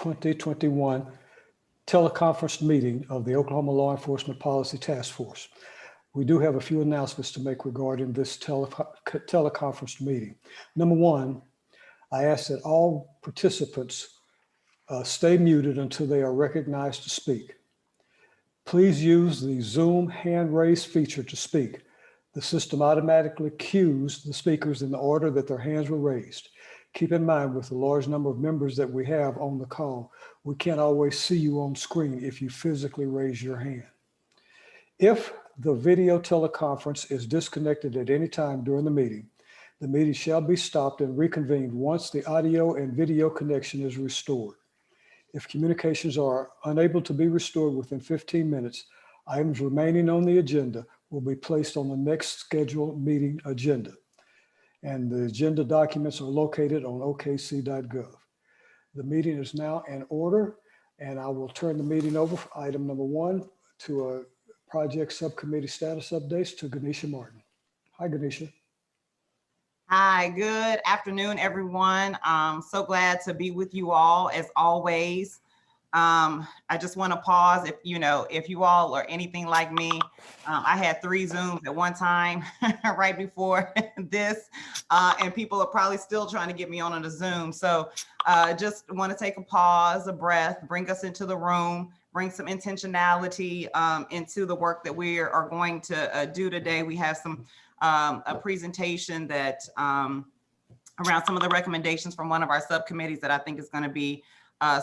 2021 teleconference meeting of the Oklahoma Law Enforcement Policy Task Force. We do have a few announcements to make regarding this teleconference meeting. Number one, I ask that all participants stay muted until they are recognized to speak. Please use the Zoom hand raise feature to speak. The system automatically cues the speakers in the order that their hands were raised. Keep in mind, with the large number of members that we have on the call, we can't always see you on screen if you physically raise your hand. If the video teleconference is disconnected at any time during the meeting shall be stopped and reconvened once the audio and video connection is restored. If communications are unable to be restored within 15 minutes, items remaining on the agenda will be placed on the next scheduled meeting agenda. And the agenda documents are located on okc.gov. The meeting is now in order, and I will turn the meeting over for item number one to a project subcommittee status updates to Ganesha Martin. Hi, Ganesha. Hi, good afternoon, everyone. I'm so glad to be with you all as always. I just want to pause. If you all are anything like me, I had 3 Zooms at one time right before this, and people are probably still trying to get me on a Zoom. So just want to take a pause, a breath, bring us into the room, bring some intentionality into the work that we are going to do today. We have some a presentation that around some of the recommendations from one of our subcommittees that I think is going to be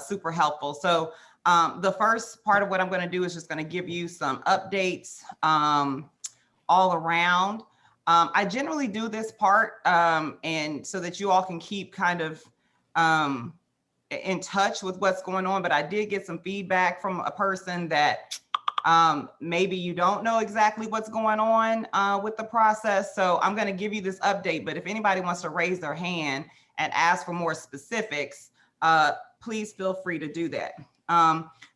super helpful. So the first part of what I'm going to do is just going to give you some updates all around. I generally do this part and so that you all can keep kind of in touch with what's going on, but I did get some feedback from a person that maybe you don't know exactly what's going on with the process. So I'm going to give you this update, but if anybody wants to raise their hand and ask for more specifics, please feel free to do that.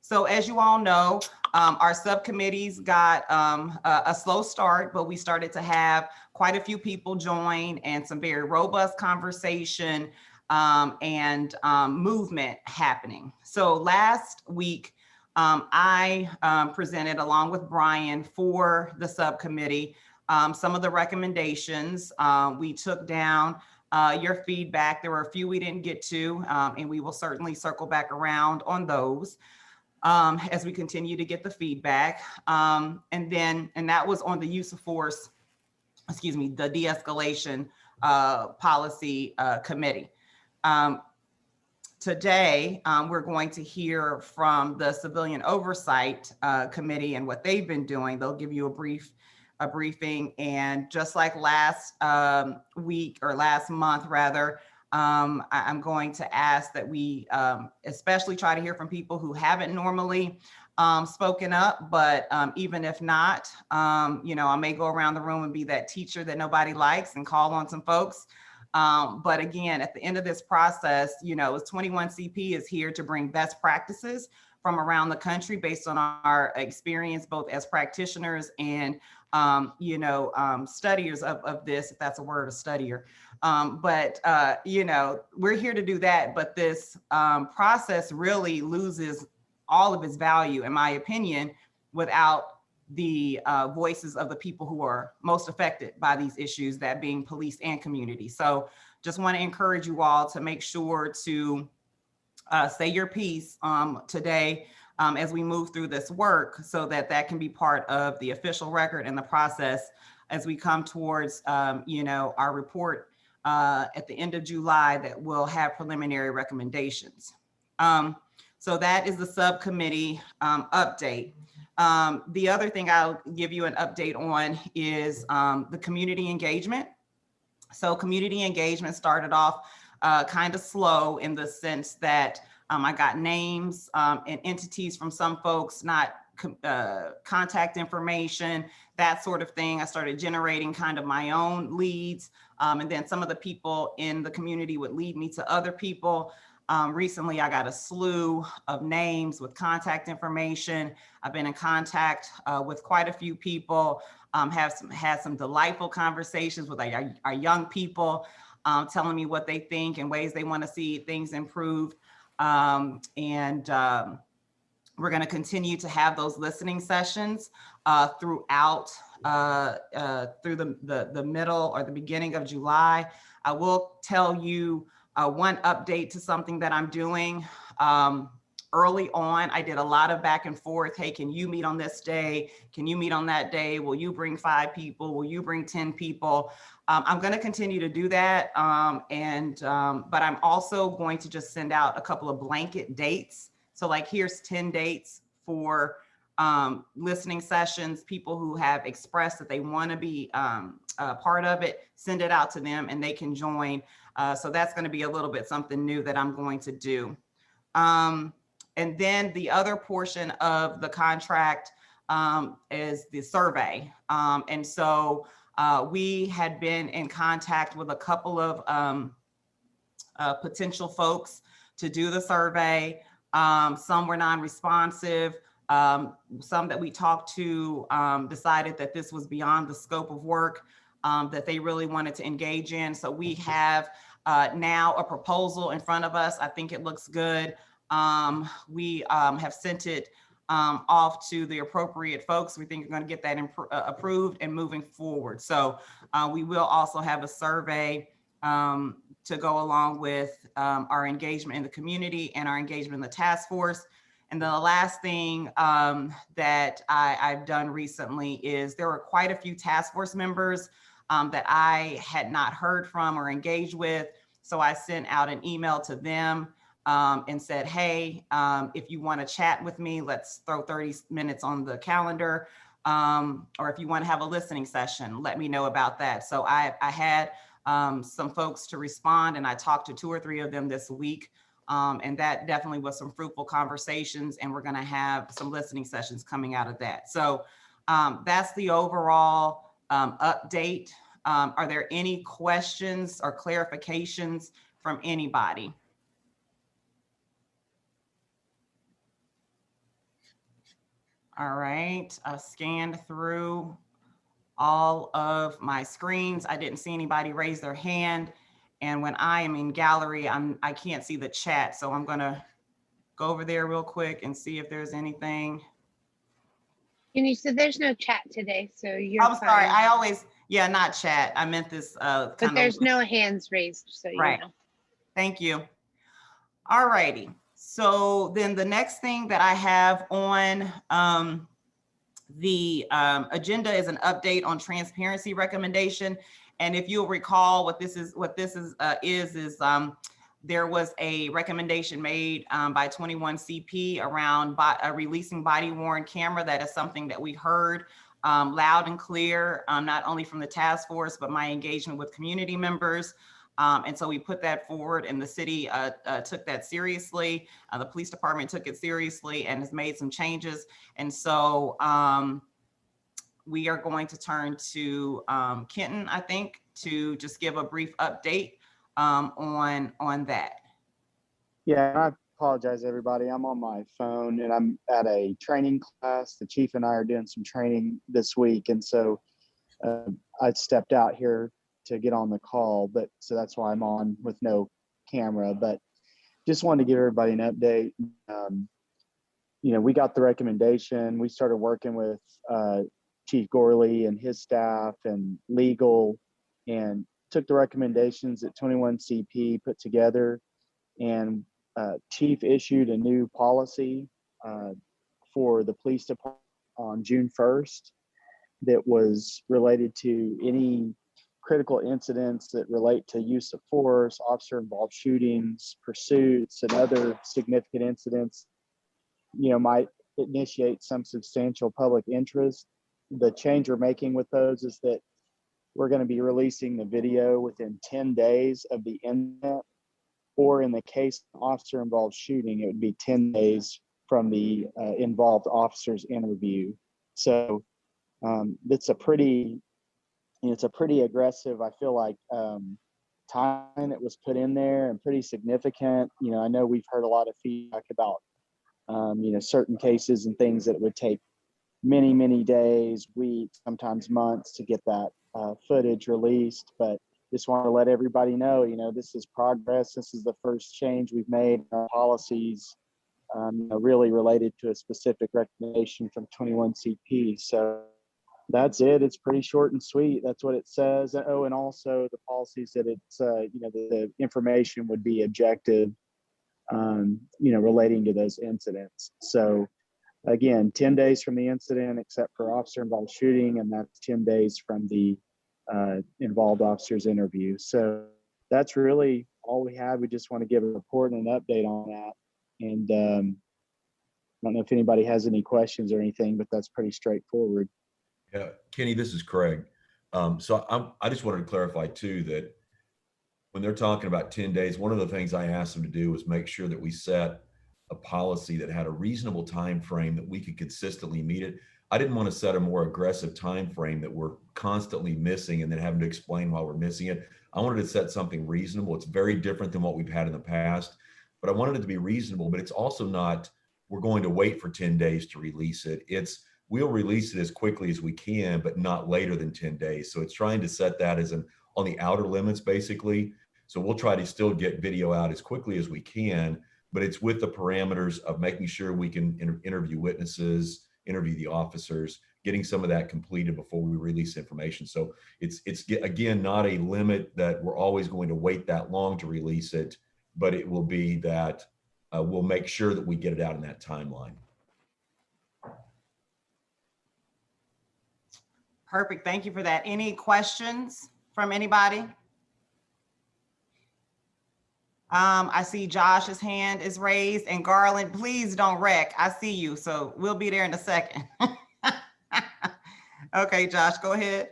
So as you all know, our subcommittees got a slow start, but we started to have quite a few people join and some very robust conversation and movement happening. So last week, I presented along with Brian for the subcommittee some of the recommendations. We took down your feedback. There were a few we didn't get to, and we will certainly circle back around on those as we continue to get the feedback. And that was on the use of force, the de-escalation policy committee. Today, we're going to hear from the Civilian Oversight Committee and what they've been doing. They'll give you a briefing, and just like last week or last month rather, I'm going to ask that we especially try to hear from people who haven't normally spoken up, but even if not, I may go around the room and be that teacher that nobody likes and call on some folks. But again, at the end of this process, 21CP is here to bring best practices from around the country based on our experience, both as practitioners and, studiers of this, if that's a word, a studier. We're here to do that, but this process really loses all of its value, in my opinion, without the voices of the people who are most affected by these issues, that being police and community. So just want to encourage you all to make sure to say your piece today as we move through this work, so that can be part of the official record and the process as we come towards our report at the end of July that will have preliminary recommendations. So that is the subcommittee update. The other thing I'll give you an update on is the community engagement. So community engagement started off kind of slow in the sense that I got names and entities from some folks, not contact information, that sort of thing. I started generating kind of my own leads, and then some of the people in the community would lead me to other people. Recently, I got a slew of names with contact information. I've been in contact with quite a few people, had some delightful conversations with our young people, telling me what they think and ways they want to see things improved. We're going to continue to have those listening sessions throughout through the middle or the beginning of July. I will tell you one update to something that I'm doing. Early on, I did a lot of back and forth. Hey, can you meet on this day? Can you meet on that day? Will you bring 5 people? Will you bring 10 people? I'm going to continue to do that. But I'm also going to just send out a couple of blanket dates. So like, here's 10 dates for listening sessions, people who have expressed that they want to be part of it, send it out to them and they can join. So that's going to be a little bit something new that I'm going to do. And then the other portion of the contract is the survey. And so we had been in contact with a couple of potential folks to do the survey. Some were non-responsive. Some that we talked to decided that this was beyond the scope of work that they really wanted to engage in. So we have now a proposal in front of us. I think it looks good. We have sent it off to the appropriate folks. We think we're going to get that approved and moving forward. So we will also have a survey to go along with our engagement in the community and our engagement in the task force. And then the last thing that I've done recently is there were quite a few task force members that I had not heard from or engaged with. So I sent out an email to them and said, hey, if you want to chat with me, let's throw 30 minutes on the calendar. Or if you want to have a listening session, let me know about that. So I had some folks to respond, and I talked to 2 or 3 of them this week. And that definitely was some fruitful conversations, and we're going to have some listening sessions coming out of that. So that's the overall update. Are there any questions or clarifications from anybody? All right, I scanned through all of my screens. I didn't see anybody raise their hand. And when I am in gallery, I can't see the chat. So I'm gonna go over there real quick and see if there's anything. And you said there's no chat today, so you're I'm sorry, fine. I always, yeah, not chat. I meant this But kind there's of. no hands raised, so you Right. know. Thank you. All righty. So then the next thing that I have on the agenda is an update on transparency recommendation. And if you'll recall, what this is there was a recommendation made by 21CP around releasing body worn camera. That is something that we heard loud and clear, not only from the task force, but my engagement with community members. And so we put that forward, and the city took that seriously. The police department took it seriously and has made some changes. And so we are going to turn to Kenton, I think, to just give a brief update on that. Yeah, I apologize, everybody. I'm on my phone and I'm at a training class. The chief and I are doing some training this week. And so I stepped out here to get on the call, but so that's why I'm on with no camera, but just wanted to give everybody an update. You know, we got the recommendation. We started working with Chief Gorley and his staff and legal, and took the recommendations that 21CP put together, and Chief issued a new policy for the police department on June 1st that was related to any critical incidents that relate to use of force, officer involved shootings, pursuits, and other significant incidents, you know, might initiate some substantial public interest. The change we're making with those is that we're going to be releasing the video within 10 days of the incident, or in the case of officer involved shooting, it would be 10 days from the involved officer's interview. So it's a pretty aggressive, I feel like, time that was put in there, and pretty significant. You know, I know we've heard a lot of feedback about, you know, certain cases and things that it would take many days, weeks, sometimes months to get that footage released. But just want to let everybody know, this is progress. This is the first change we've made in our policies, really related to a specific recommendation from 21CP. So that's it. It's pretty short and sweet. That's what it says. Oh, and also the policies that it's, the information would be objective, relating to those incidents. So again, 10 days from the incident, except for officer involved shooting, and that's 10 days from the involved officer's interview. So that's really all we have. We just want to give a report and an update on that. And I don't know if anybody has any questions or anything, but that's pretty straightforward. Yeah, Kenny, this is Craig. So I just wanted to clarify too that when they're talking about 10 days, one of the things I asked them to do was make sure that we set a policy that had a reasonable time frame that we could consistently meet it. I didn't want to set a more aggressive time frame that we're constantly missing and then having to explain why we're missing it. I wanted to set something reasonable. It's very different than what we've had in the past, but I wanted it to be reasonable, but it's also not, we're going to wait for 10 days to release it. It's, we'll release it as quickly as we can, but not later than 10 days. So it's trying to set that as on the outer limits, basically. So we'll try to still get video out as quickly as we can, but it's with the parameters of making sure we can interview witnesses, interview the officers, getting some of that completed before we release information. So it's again, not a limit that we're always going to wait that long to release it, but it will be that we'll make sure that we get it out in that timeline. Perfect. Thank you for that. Any questions from anybody? I see Josh's hand is raised, and Garland, please don't wreck. I see you, so we'll be there in a second. Okay, Josh, go ahead.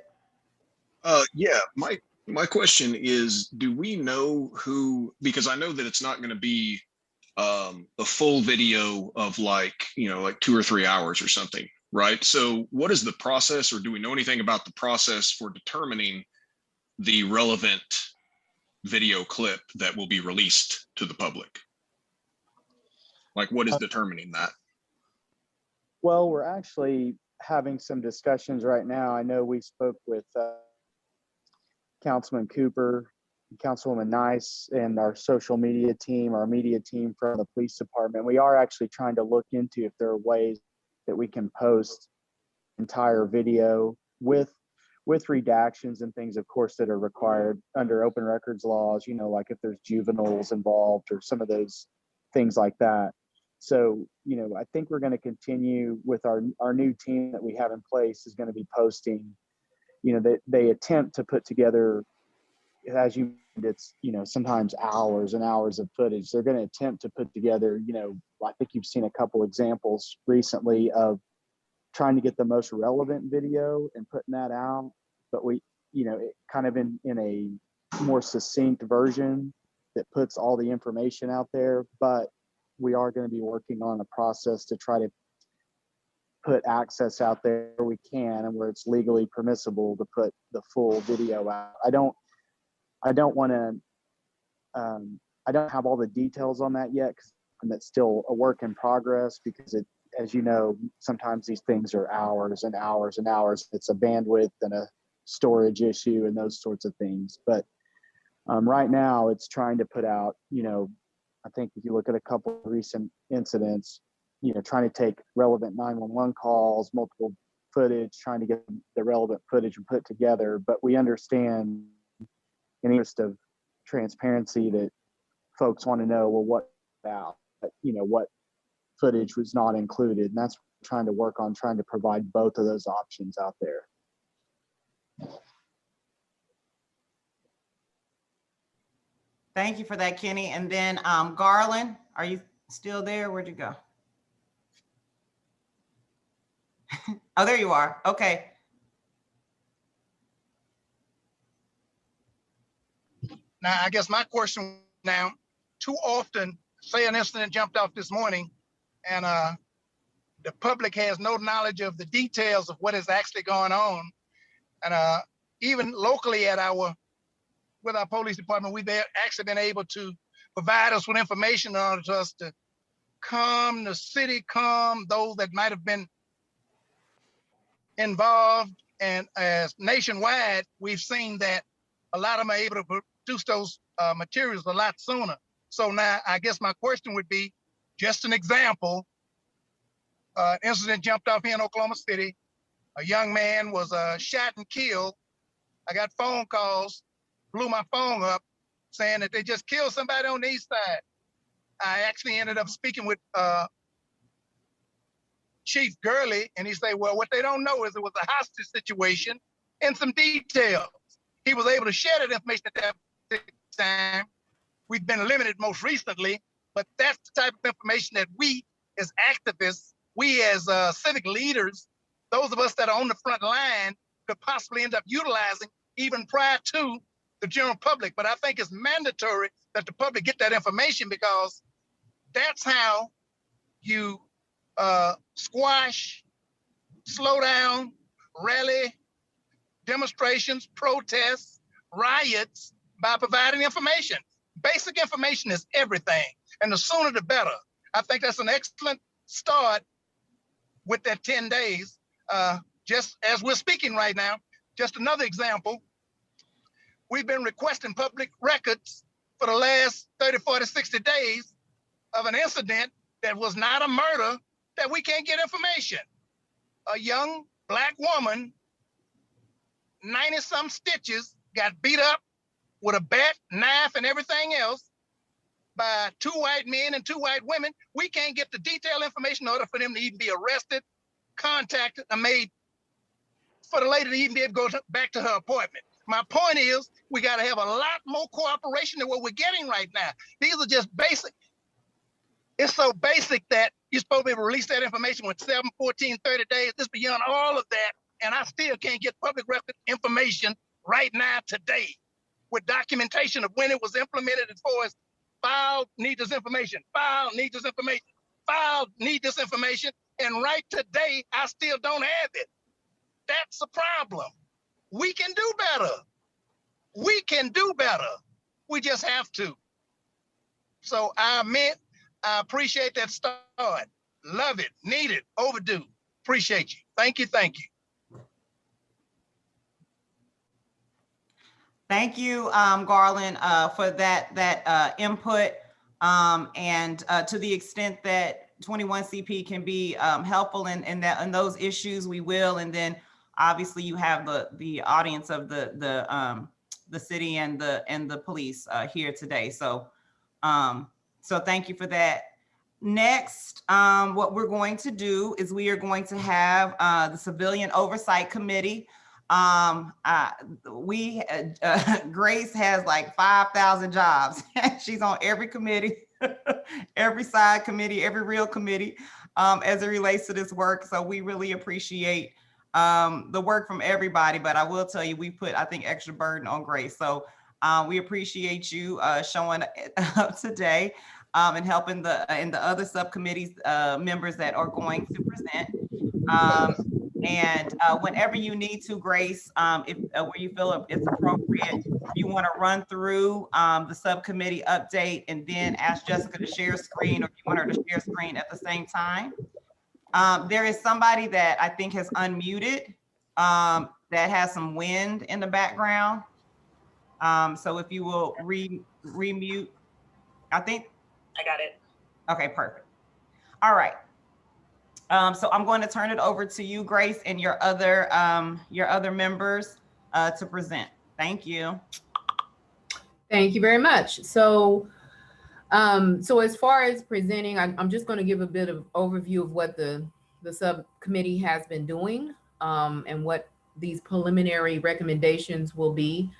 Yeah, my question is, do we know who, because I know that it's not going to be the full video of like 2 or 3 hours or something, right? So what is the process, or do we know anything about the process for determining the relevant video clip that will be released to the public? Like, what is determining that? Well, we're actually having some discussions right now. I know we spoke with Councilman Cooper, Councilwoman Nice, and our social media team, our media team from the police department. We are actually trying to look into if there are ways that we can post entire video with redactions and things, of course, that are required under open records laws, like if there's juveniles involved or some of those things like that. So, I think we're going to continue with our new team that we have in place is going to be posting, they attempt to put together, as you, it's, sometimes hours and hours of footage. They're going to attempt to put together, I think you've seen a couple examples recently of trying to get the most relevant video and putting that out, but we, it kind of in a more succinct version that puts all the information out there. But we are going to be working on a process to try to put access out there where we can and where it's legally permissible to put the full video out. I don't want to, I don't have all the details on that yet, because that's still a work in progress, because it, as you know, sometimes these things are hours and hours and hours. It's a bandwidth and a storage issue and those sorts of things. But right now it's trying to put out, I think if you look at a couple of recent incidents, trying to take relevant 911 calls, multiple footage, trying to get the relevant footage and put together. But we understand, in the interest of transparency, that folks want to know, well, what about, what footage was not included, and that's what we're trying to work on, trying to provide both of those options out there. Thank you for that, Kenny. And then Garland, are you still there? Where'd you go? Oh, there you are. Okay. Now, I guess my question now, too often, say an incident jumped off this morning, and the public has no knowledge of the details of what is actually going on. And even locally with our police department, we've actually been able to provide us with information in order for us to calm the city, calm those that might have been involved. And as nationwide, we've seen that a lot of them are able to produce those materials a lot sooner. So now I guess my question would be, just an example, incident jumped off here in Oklahoma City. A young man was shot and killed. I got phone calls, blew my phone up saying that they just killed somebody on the east side. I actually ended up speaking with Chief Gurley, and he said, well, what they don't know is it was a hostage situation and some details. He was able to share that information at that time. We've been limited most recently, but that's the type of information that we as activists, we as civic leaders, those of us that are on the front line could possibly end up utilizing even prior to the general public. But I think it's mandatory that the public get that information, because that's how you squash, slow down, rally, demonstrations, protests, riots by providing information. Basic information is everything, and the sooner the better. I think that's an excellent start with that 10 days. Just as we're speaking right now, just another example, we've been requesting public records for the last 30, 40, 60 days of an incident that was not a murder, that we can't get information. A young Black woman, 90-some stitches, got beat up with a bat, knife, and everything else by 2 white men and 2 white women. We can't get the detailed information in order for them to even be arrested, contacted, and made for the lady to even be able to go back to her appointment. My point is, we got to have a lot more cooperation than what we're getting right now. These are just basic. It's so basic that you're supposed to be able to release that information with 7, 14, 30 days. It's beyond all of that. And I still can't get public record information right now today with documentation of when it was implemented, as far as file, need this information, file, need this information, file, need this information. And right today, I still don't have it. That's a problem. We can do better. We can do better. We just have to. So I appreciate that start. Love it, need it, overdue. Appreciate you. Thank you, thank you. Thank you, Garland, for that input. And to the extent that 21CP can be helpful in those issues, we will. And then obviously you have the audience of the city and the police here today. So so thank you for that. Next, what we're going to do is we are going to have the Civilian Oversight Committee. Grace has like 5,000 jobs. She's on every committee, every side committee, every real committee as it relates to this work. So we really appreciate the work from everybody. But I will tell you, we put, I think, extra burden on Grace. So we appreciate you showing up today and helping the other subcommittees members that are going to present. And whenever you need to, Grace, if where you feel it's appropriate, you want to run through the subcommittee update and then ask Jessica to share screen, or if you want her to share screen at the same time. There is somebody that I think has unmuted that has some wind in the background. So if you will remute, I think. I got it. Okay, perfect. All right. So I'm going to turn it over to you, Grace, and your other members to present. Thank you. Thank you very much. So, so as far as presenting, I'm just going to give a bit of overview of what the subcommittee has been doing and what these preliminary recommendations will be.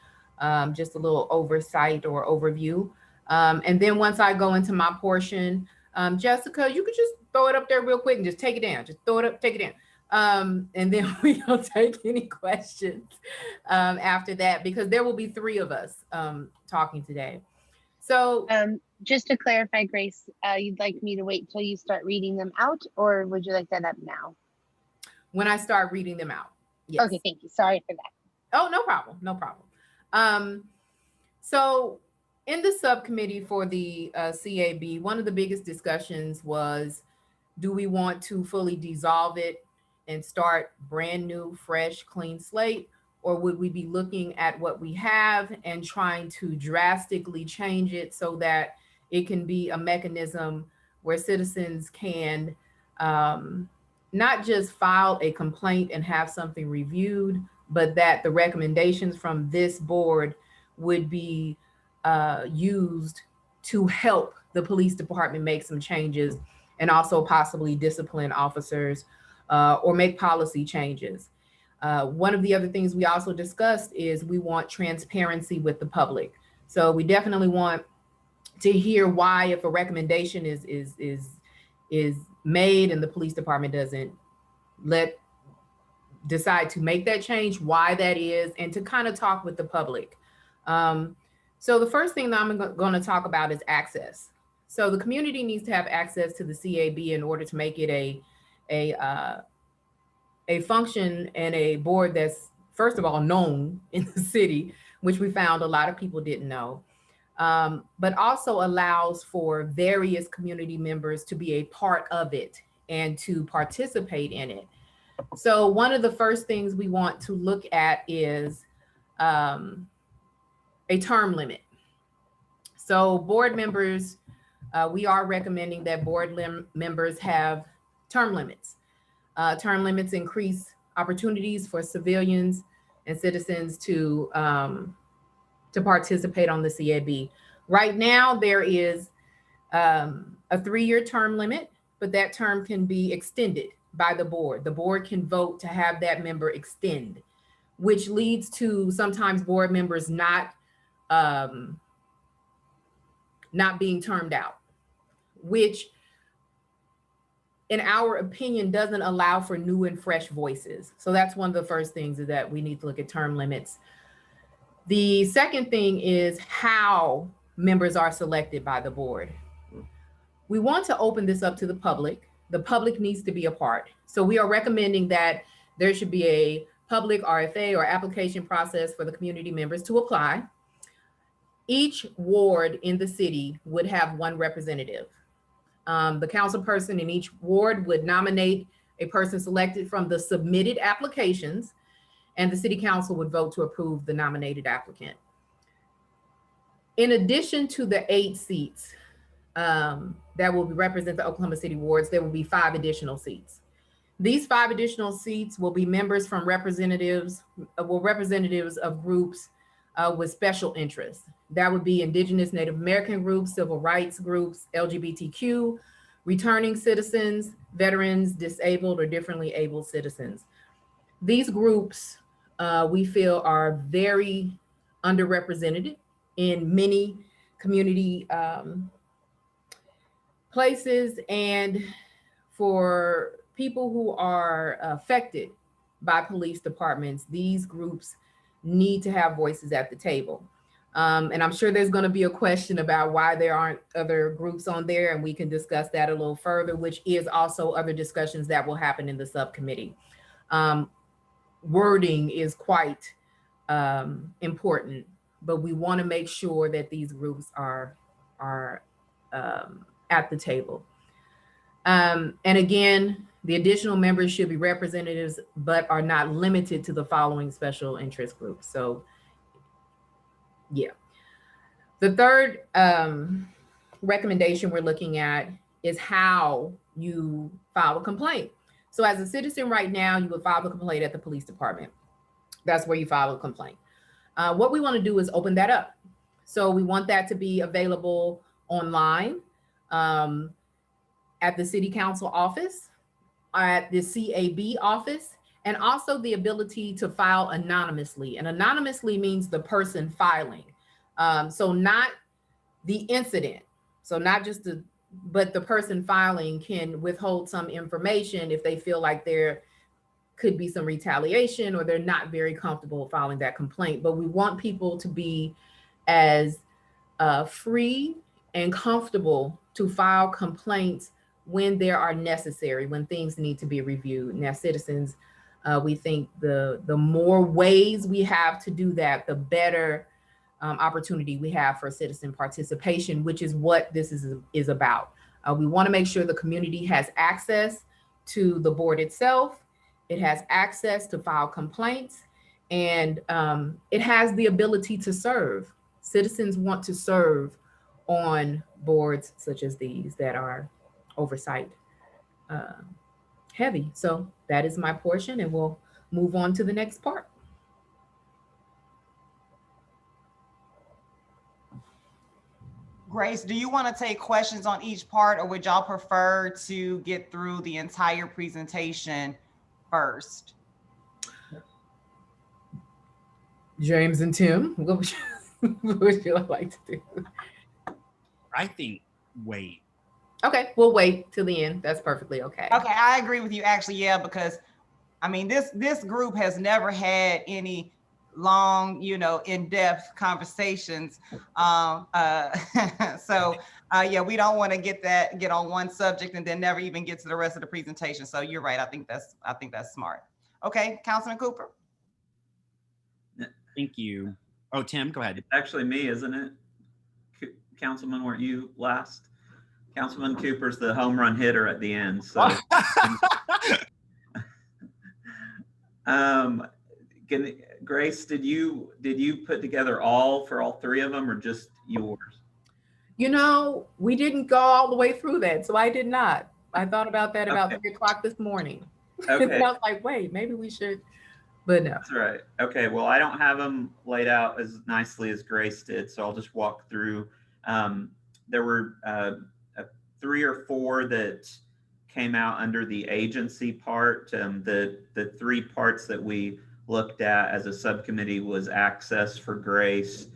Just a little oversight or overview. And then once I go into my portion, Jessica, you could just throw it up there real quick and just take it down. Just throw it up, take it down. And then we'll take any questions after that, because there will be 3 of us talking today. So just to clarify, Grace, you'd like me to wait till you start reading them out, or would you like that up now? When I start reading them out. Yes. Okay, thank you. Sorry for that. Oh, no problem. No problem. So in the subcommittee for the CAB, one of the biggest discussions was, do we want to fully dissolve it and start brand new, fresh, clean slate? or would we be looking at what we have and trying to drastically change it so that it can be a mechanism where citizens can not just file a complaint and have something reviewed, but that the recommendations from this board would be used to help the police department make some changes and also possibly discipline officers or make policy changes. One of the other things we also discussed is we want transparency with the public. So we definitely want to hear why, if a recommendation is made and the police department doesn't decide to make that change, why that is, and to kind of talk with the public. So the first thing that I'm going to talk about is access. So the community needs to have access to the CAB in order to make it a function and a board that's, first of all, known in the city, which we found a lot of people didn't know, but also allows for various community members to be a part of it and to participate in it. So one of the first things we want to look at is a term limit. So board members, we are recommending that board members have term limits. Term limits increase opportunities for civilians and citizens to participate on the CAB. Right now, there is a 3-year term limit, but that term can be extended by the board. The board can vote to have that member extend, which leads to sometimes board members not being termed out, which in our opinion doesn't allow for new and fresh voices. So that's one of the first things, is that we need to look at term limits. The second thing is how members are selected by the board. We want to open this up to the public. The public needs to be a part. So we are recommending that there should be a public RFA or application process for the community members to apply. Each ward in the city would have one representative. The council person in each ward would nominate a person selected from the submitted applications, and the city council would vote to approve the nominated applicant. In addition to the 8 seats that will represent the Oklahoma City wards, there will be 5 additional seats. These 5 additional seats will be members from representatives of groups with special interests. That would be Indigenous, Native American groups, civil rights groups, LGBTQ, returning citizens, veterans, disabled or differently abled citizens. These groups we feel are very underrepresented in many community places, and for people who are affected by police departments, these groups need to have voices at the table. And I'm sure there's going to be a question about why there aren't other groups on there, and we can discuss that a little further, which is also other discussions that will happen in the subcommittee. Wording is quite important, but we want to make sure that these groups are at the table. And again, the additional members should be representatives, but are not limited to the following special interest groups. So yeah. The third recommendation we're looking at is how you file a complaint. So as a citizen right now, you would file a complaint at the police department. That's where you file a complaint. What we want to do is open that up. So we want that to be available online, at the city council office, at the CAB office, and also the ability to file anonymously. And anonymously means the person filing. So not the incident. So not just but the person filing can withhold some information if they feel like there could be some retaliation or they're not very comfortable filing that complaint. But we want people to be as free and comfortable to file complaints when there are necessary, when things need to be reviewed. Now, citizens, we think the more ways we have to do that, the better opportunity we have for citizen participation, which is what this is about. We want to make sure the community has access to the board itself. It has access to file complaints, And it has the ability to serve. Citizens want to serve on boards such as these that are oversight heavy. So that is my portion, and we'll move on to the next part. Grace, do you want to take questions on each part, or would y'all prefer to get through the entire presentation first? James and Tim, what would you like to do? I think wait. Okay, we'll wait till the end. That's perfectly okay. Okay, I agree with you actually, yeah, because I mean, this group has never had any long, in-depth conversations. So yeah, we don't want to get on one subject and then never even get to the rest of the presentation. So you're right. I think that's smart. Okay, Councilman Cooper. Thank you. Oh, Tim, go ahead. It's actually me, isn't it? Councilman, weren't you last? Councilman Cooper's the home run hitter at the end. So, Grace, did you put together all three of them, or just yours? We didn't go all the way through that, so I did not. I thought about that about 3 o'clock this morning. Okay. And I was like, wait, maybe we should, but no. That's right. Okay. Well, I don't have them laid out as nicely as Grace did, so I'll just walk through. There were 3 or 4 that came out under the agency part. The 3 parts that we looked at as a subcommittee was access for Grace.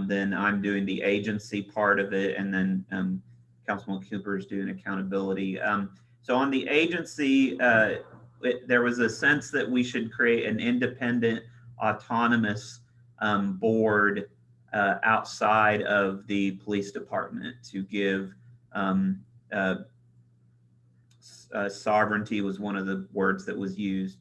Then I'm doing the agency part of it, and then Councilman Cooper is doing accountability. So on the agency, there was a sense that we should create an independent, autonomous board outside of the police department to give sovereignty was one of the words that was used.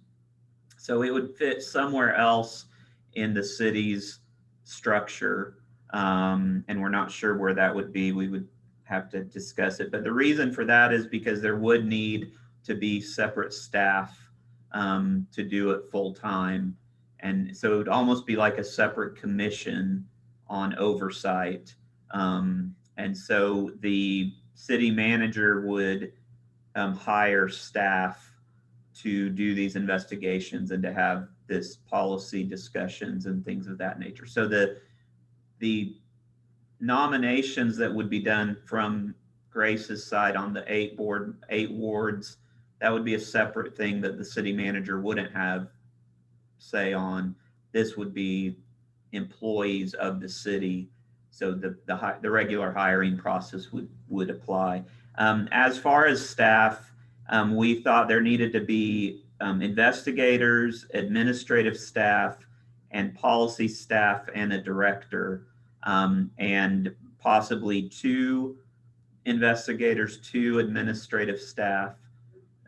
So it would fit somewhere else in the city's structure, and we're not sure where that would be. We would have to discuss it. But the reason for that is because there would need to be separate staff to do it full time. And so it would almost be like a separate commission on oversight. And so the city manager would hire staff to do these investigations and to have this policy discussions and things of that nature. So the nominations that would be done from Grace's side on the 8 wards, that would be a separate thing that the city manager wouldn't have say on. This would be employees of the city. So the regular hiring process would apply. As far as staff, we thought there needed to be investigators, administrative staff, and policy staff, and a director, and possibly 2 investigators, 2 administrative staff,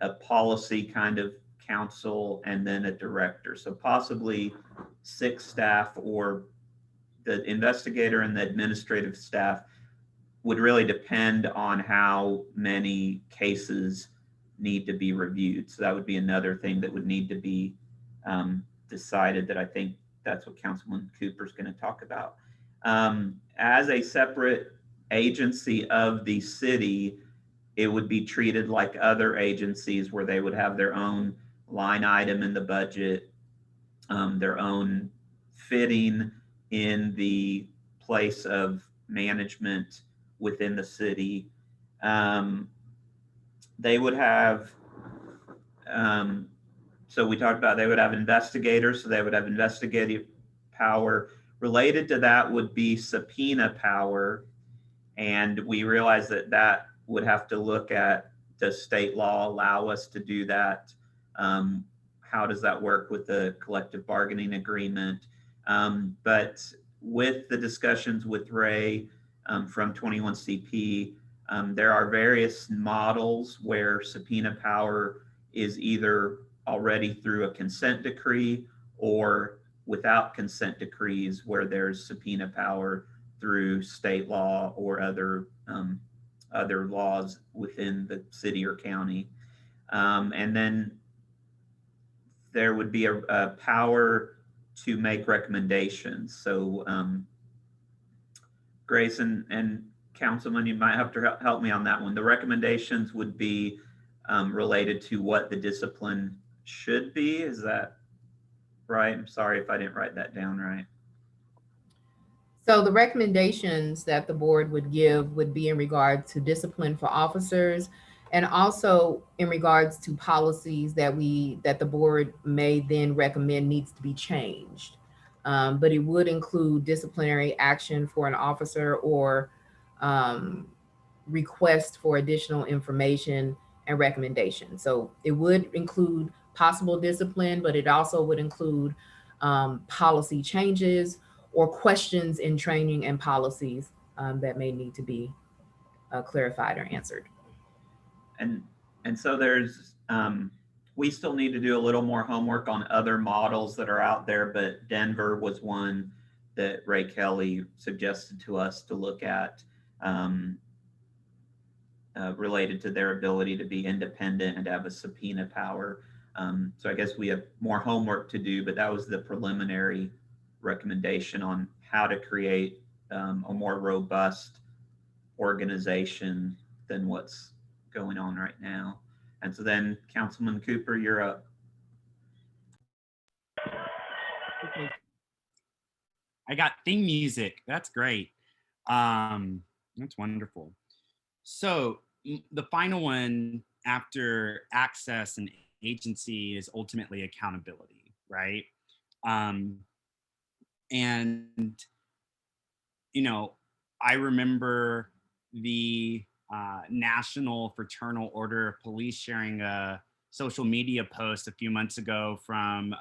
a policy kind of council, and then a director. So possibly 6 staff, or the investigator and the administrative staff would really depend on how many cases need to be reviewed. So that would be another thing that would need to be decided, that I think that's what Councilman Cooper is going to talk about. As a separate agency of the city, it would be treated like other agencies, where they would have their own line item in the budget, their own fitting in the place of management within the city. They would have, so we talked about, they would have investigators, so they would have investigative power. Related to that would be subpoena power. And we realized that would have to look at, does state law allow us to do that? How does that work with the collective bargaining agreement? But with the discussions with Ray from 21CP, there are various models where subpoena power is either already through a consent decree, or without consent decrees, where there's subpoena power through state law or other laws within the city or county. And then there would be a power to make recommendations. So Grace and Councilman, you might have to help me on that one. The recommendations would be related to what the discipline should be. Is that right? I'm sorry if I didn't write that down right. So the recommendations that the board would give would be in regard to discipline for officers, and also in regards to policies that the board may then recommend needs to be changed. But it would include disciplinary action for an officer, or request for additional information and recommendation. So it would include possible discipline, but it also would include policy changes or questions in training and policies that may need to be clarified or answered. And so there's, we still need to do a little more homework on other models that are out there, but Denver was one that Ray Kelly suggested to us to look at, related to their ability to be independent and have a subpoena power. So I guess we have more homework to do, but that was the preliminary recommendation on how to create a more robust organization than what's going on right now. And so then Councilman Cooper, you're up. I got theme music. That's great. That's wonderful. So the final one after access and agency is ultimately accountability, right? And, you know, I remember the National Fraternal Order of Police sharing a social media post a few months ago from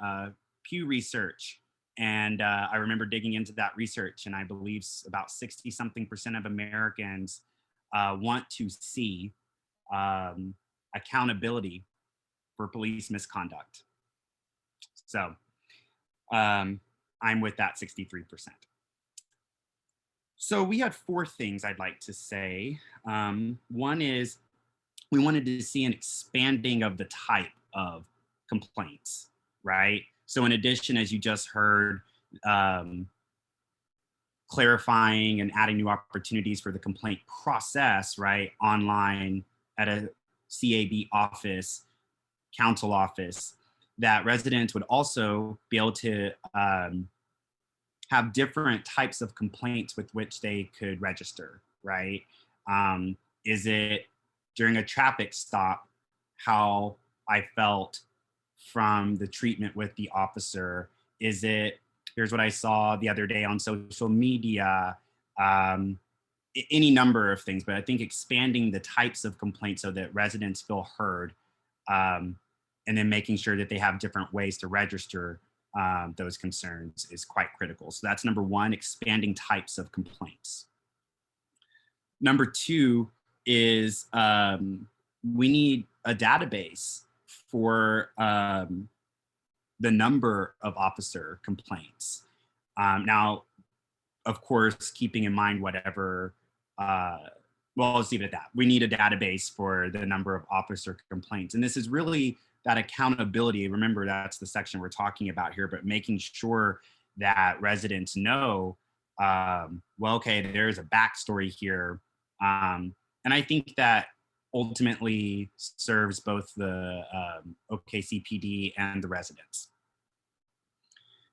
Pew Research. And I remember digging into that research, and I believe about 60-something% of Americans want to see accountability for police misconduct. So I'm with that 63%. So we had 4 things I'd like to say. One is we wanted to see an expanding of the type of complaints, right? So in addition, as you just heard, clarifying and adding new opportunities for the complaint process, right? Online, at a CAB office, council office, that residents would also be able to have different types of complaints with which they could register, right? Is it during a traffic stop, how I felt from the treatment with the officer? Is it, here's what I saw the other day on social media, any number of things, but I think expanding the types of complaints so that residents feel heard, and then making sure that they have different ways to register those concerns is quite critical. So that's number 1, expanding types of complaints. Number 2 is we need a database for the number of officer complaints. Now, of course, keeping in mind whatever, well, let's leave it at that. We need a database for the number of officer complaints. And this is really that accountability. Remember, that's the section we're talking about here, but making sure that residents know, well, okay, there's a backstory here. And I think that ultimately serves both the OKCPD and the residents.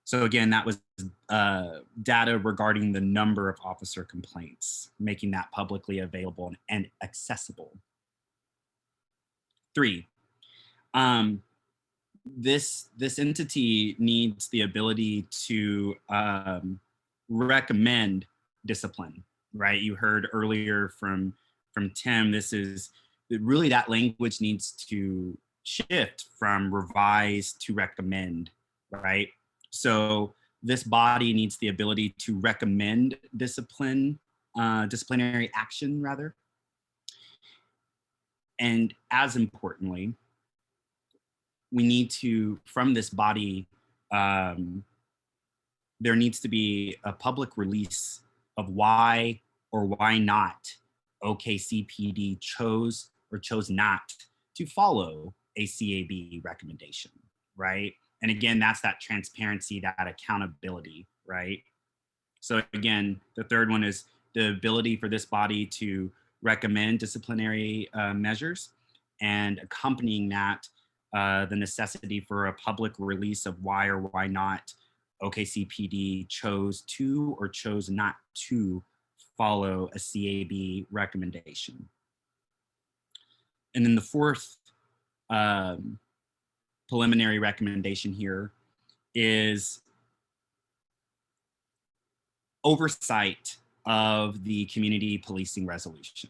So again, that was data regarding the number of officer complaints, making that publicly available and accessible. 3, this entity needs the ability to recommend discipline, right? You heard earlier from Tim, this is really, that language needs to shift from revise to recommend, right? So this body needs the ability to recommend disciplinary action, rather. And as importantly, we need to, from this body, there needs to be a public release of why or why not OKCPD chose or chose not to follow a CAB recommendation, right? And again, that's that transparency, that accountability, right? So again, the third one is the ability for this body to recommend disciplinary measures, and accompanying that, the necessity for a public release of why or why not OKCPD chose to or chose not to follow a CAB recommendation. And then the fourth preliminary recommendation here is oversight of the community policing resolution.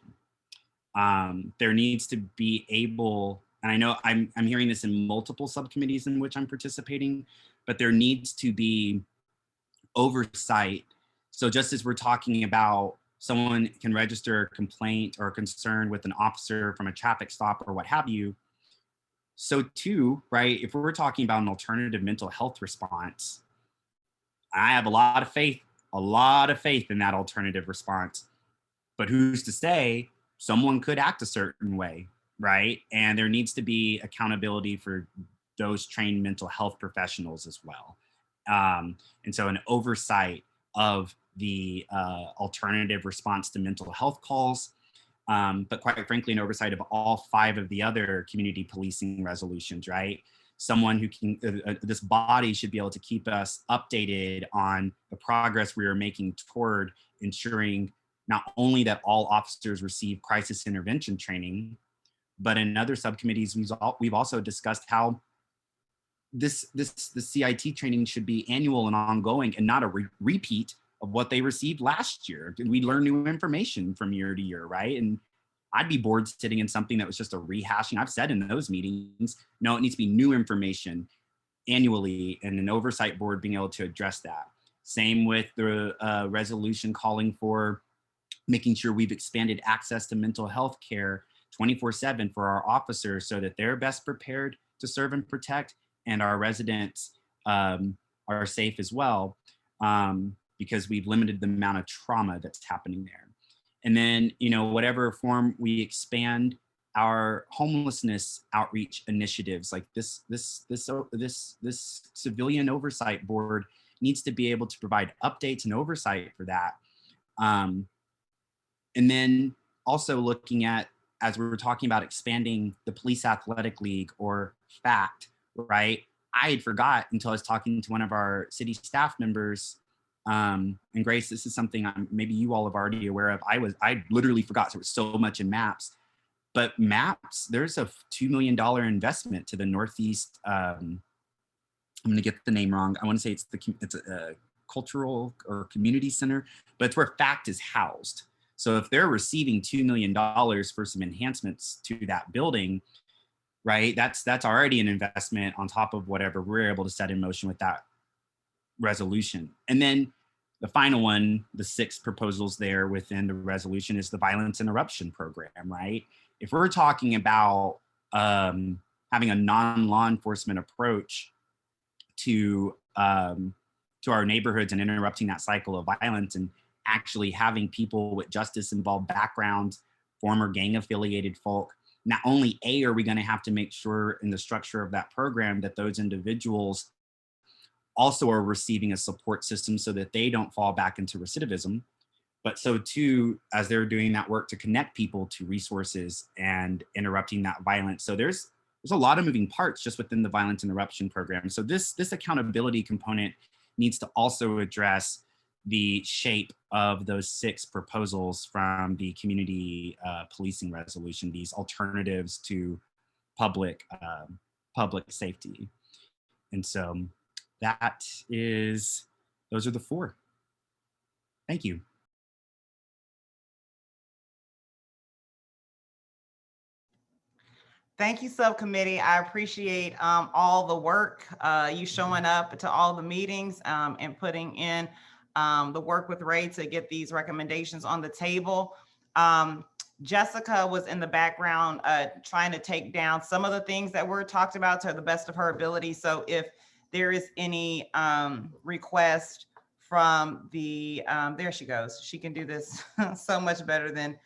There needs to be able, and I know I'm hearing this in multiple subcommittees in which I'm participating, but there needs to be oversight. So just as we're talking about someone can register a complaint or a concern with an officer from a traffic stop or what have you, so too, right, if we're talking about an alternative mental health response, I have a lot of faith in that alternative response, but who's to say someone could act a certain way, right? And there needs to be accountability for those trained mental health professionals as well. And so an oversight of the alternative response to mental health calls, but quite frankly, an oversight of all 5 of the other community policing resolutions, right? Someone who can, this body should be able to keep us updated on the progress we are making toward ensuring not only that all officers receive crisis intervention training, but in other subcommittees, we've also discussed how the CIT training should be annual and ongoing and not a repeat of what they received last year. We learn new information from year to year, right? And I'd be bored sitting in something that was just a rehashing. I've said in those meetings, no, it needs to be new information annually, and an oversight board being able to address that. Same with the resolution calling for making sure we've expanded access to mental health care 24/7 for our officers so that they're best prepared to serve and protect, and our residents are safe as well, because we've limited the amount of trauma that's happening there. And then, you know, whatever form we expand our homelessness outreach initiatives, like this civilian oversight board needs to be able to provide updates and oversight for that. And then also looking at, as we were talking about expanding the Police Athletic League, or FACT, right? I had forgot until I was talking to one of our city staff members. And Grace, this is something maybe you all are already aware of. I literally forgot, so it was so much in MAPS. But MAPS, there's a $2 million investment to the Northeast. I'm going to get the name wrong. I want to say it's a cultural or community center, but it's where FACT is housed. So if they're receiving $2 million for some enhancements to that building, right, that's already an investment on top of whatever we're able to set in motion with that resolution. And then the final one, the 6 proposals there within the resolution, is the violence interruption program, right? If we're talking about having a non-law enforcement approach to our neighborhoods and interrupting that cycle of violence, and actually having people with justice-involved backgrounds, former gang-affiliated folk, not only are we going to have to make sure in the structure of that program that those individuals also are receiving a support system so that they don't fall back into recidivism, but so too, as they're doing that work to connect people to resources and interrupting that violence. So there's a lot of moving parts just within the violence interruption program. So this accountability component needs to also address the shape of those 6 proposals from the community policing resolution, these alternatives to public safety. And so those are the 4. Thank you. Thank you, subcommittee. I appreciate all the work, you showing up to all the meetings and putting in the work with Ray to get these recommendations on the table. Jessica was in the background trying to take down some of the things that were talked about to the best of her ability. So if there is any request from the, there she goes. She can do this so much better than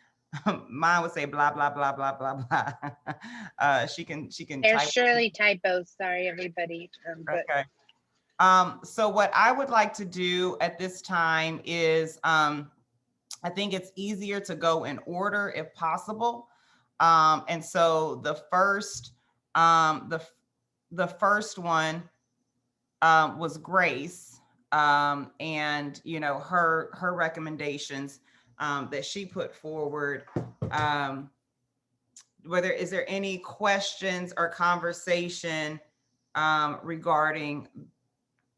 Mine would say blah, blah, blah, blah, blah, blah. She can There's type. surely typos. Sorry, everybody. But Okay. So what I would like to do at this time is, I think it's easier to go in order if possible. And so the first one was Grace, and her recommendations that she put forward. Is there any questions or conversation regarding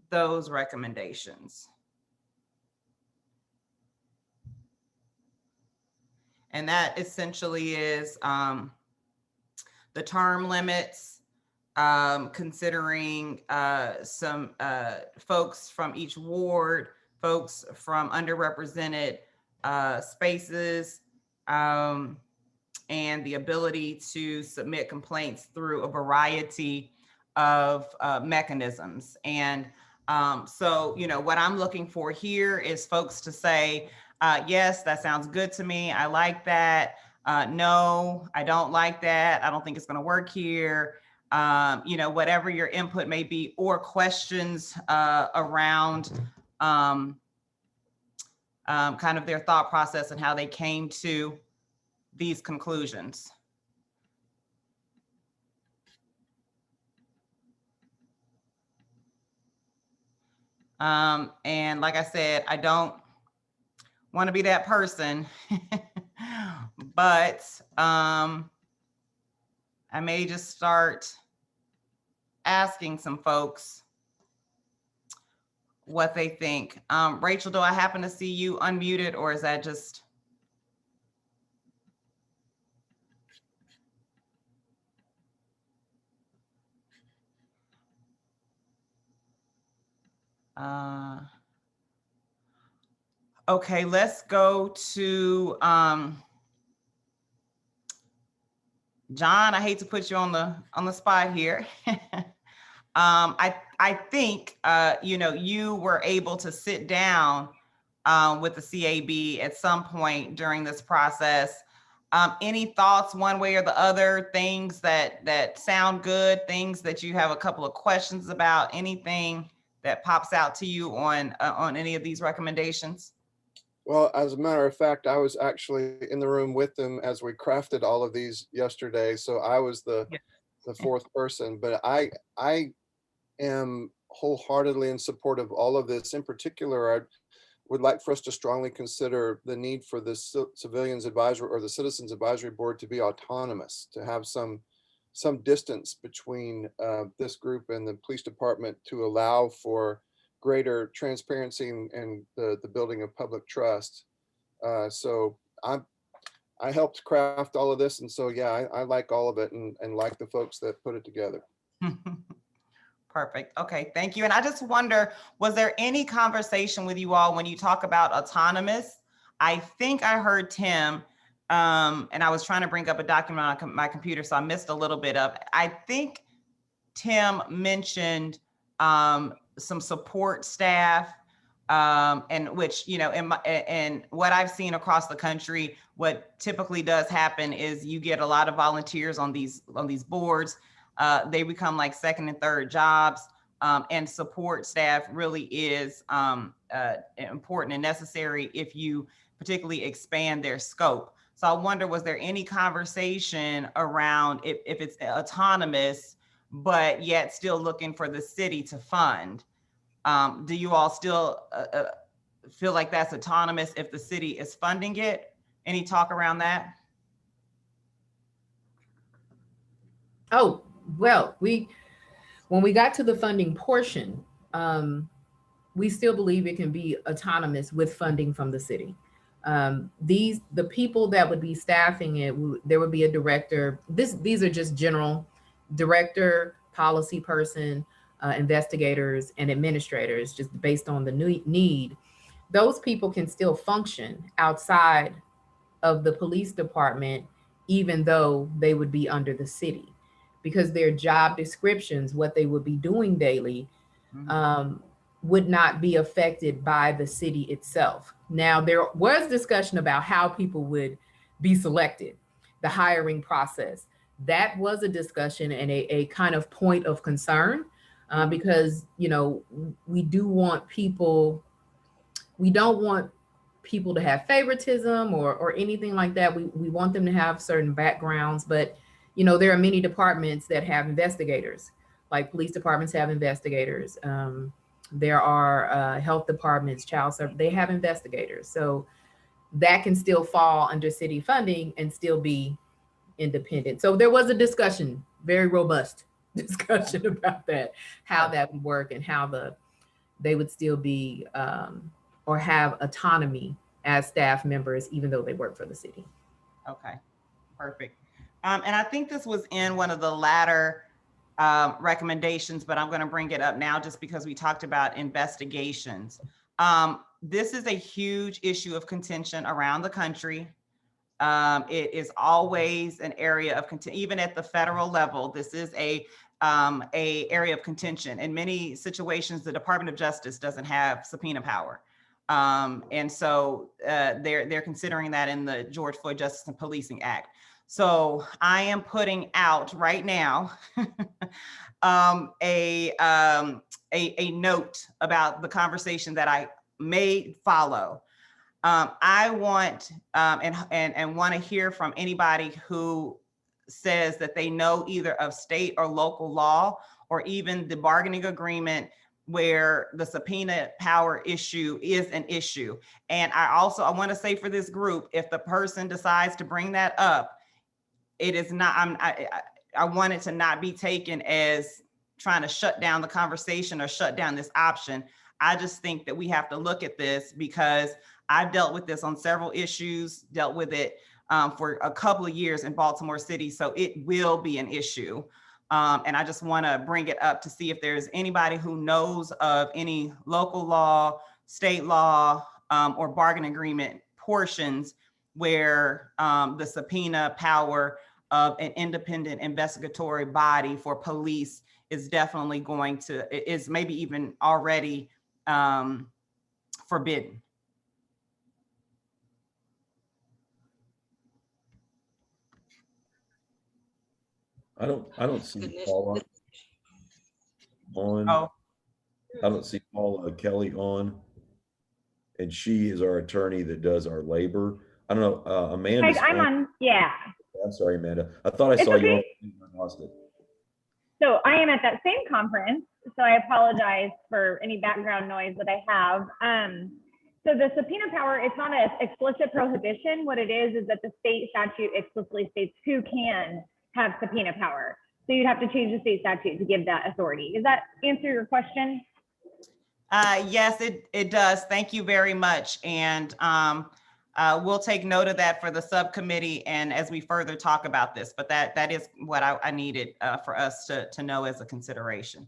those recommendations? And that essentially is the term limits, considering some folks from each ward, folks from underrepresented spaces, and the ability to submit complaints through a variety of mechanisms. And so, what I'm looking for here is folks to say, yes, that sounds good to me. I like that. No, I don't like that. I don't think it's going to work here. Whatever your input may be, or questions around kind of their thought process and how they came to these conclusions. And like I said, I don't want to be that person, but I may just start asking some folks what they think. Rachel, do I happen to see you unmuted, or is that just? Okay, let's go to John. I hate to put you on the spot here. I think you were able to sit down with the CAB at some point during this process. Any thoughts one way or the other, things that sound good, things that you have a couple of questions about, anything that pops out to you on any of these recommendations? Well, as a matter of fact, I was actually in the room with them as we crafted all of these yesterday. So I was the fourth person, but I am wholeheartedly in support of all of this. In particular, I would like for us to strongly consider the need for the Civilians Advisory or the Citizens Advisory Board to be autonomous, to have some distance between this group and the police department to allow for greater transparency and the building of public trust. So I helped craft all of this. And so, yeah, I like all of it and like the folks that put it together. Perfect. Okay, thank you. And I just wonder, was there any conversation with you all when you talk about autonomous? I think I heard Tim, and I was trying to bring up a document on my computer, so I missed a little bit of, I think Tim mentioned some support staff, and which, and what I've seen across the country, what typically does happen is you get a lot of volunteers on these boards. They become like second and third jobs, and support staff really is important and necessary if you particularly expand their scope. So I wonder, was there any conversation around if it's autonomous, but yet still looking for the city to fund? Do you all still feel like that's autonomous if the city is funding it? Any talk around that? Oh, well, when we got to the funding portion, we still believe it can be autonomous with funding from the city. The people that would be staffing it, there would be a director. These are just general director, policy person, investigators, and administrators, just based on the need. Those people can still function outside of the police department, even though they would be under the city, because their job descriptions, what they would be doing daily, would not be affected by the city itself. Now, there was discussion about how people would be selected, the hiring process. That was a discussion and a kind of point of concern because, you know, we don't want people to have favoritism or anything like that. We want them to have certain backgrounds, but, you know, there are many departments that have investigators, like police departments have investigators. There are health departments, child service, they have investigators. So that can still fall under city funding and still be independent. So there was a discussion, very robust discussion about that, how that would work and how they would still be or have autonomy as staff members, even though they work for the city. Okay, perfect. And I think this was in one of the latter recommendations, but I'm going to bring it up now just because we talked about investigations. This is a huge issue of contention around the country. It is always an area of contention, even at the federal level. This is a area of contention. In many situations, the Department of Justice doesn't have subpoena power. And so they're considering that in the George Floyd Justice and Policing Act. So I am putting out right now a note about the conversation that I may follow. I want and want to hear from anybody who says that they know either of state or local law or even the bargaining agreement where the subpoena power issue is an issue. And I want to say for this group, if the person decides to bring that up, it is not, I want it to not be taken as trying to shut down the conversation or shut down this option. I just think that we have to look at this because I've dealt with this on several issues, dealt with it for a couple of years in Baltimore City. So it will be an issue. And I just want to bring it up to see if there's anybody who knows of any local law, state law, or bargain agreement portions where the subpoena power of an independent investigatory body for police is definitely going to, is maybe even already forbidden. I don't see Paula on. Oh. I don't see Paula Kelly on. And she is our attorney that does our labor. I don't know, Amanda. I'm on, yeah. I'm sorry, Amanda. I thought I saw you on. I lost it. So I am at that same conference, so I apologize for any background noise that I have. So the subpoena power, it's not an explicit prohibition. What it is that the state statute explicitly states who can have subpoena power. So you'd have to change the state statute to give that authority. Does that answer your question? Yes, it does. Thank you very much. And we'll take note of that for the subcommittee and as we further talk about this, but that is what I needed for us to know as a consideration.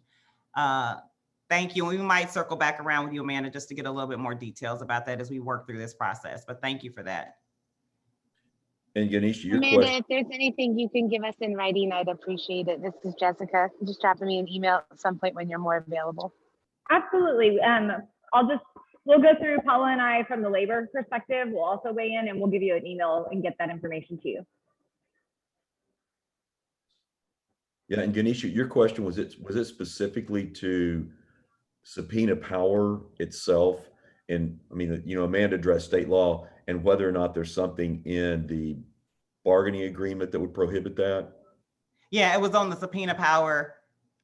Thank you. We might circle back around with you, Amanda, just to get a little bit more details about that as we work through this process, but thank you for that. And Ganesha, your Amanda, question. if there's anything you can give us in writing, I'd appreciate it. This is Jessica. Just drop me an email at some point when you're more available. Absolutely. We'll go through, Paula and I, from the labor perspective. We'll also weigh in and we'll give you an email and get that information to you. Yeah, and Ganesha, your question was it specifically to subpoena power itself? And I mean, you know, Amanda addressed state law and whether or not there's something in the bargaining agreement that would prohibit that. Yeah, it was on the subpoena power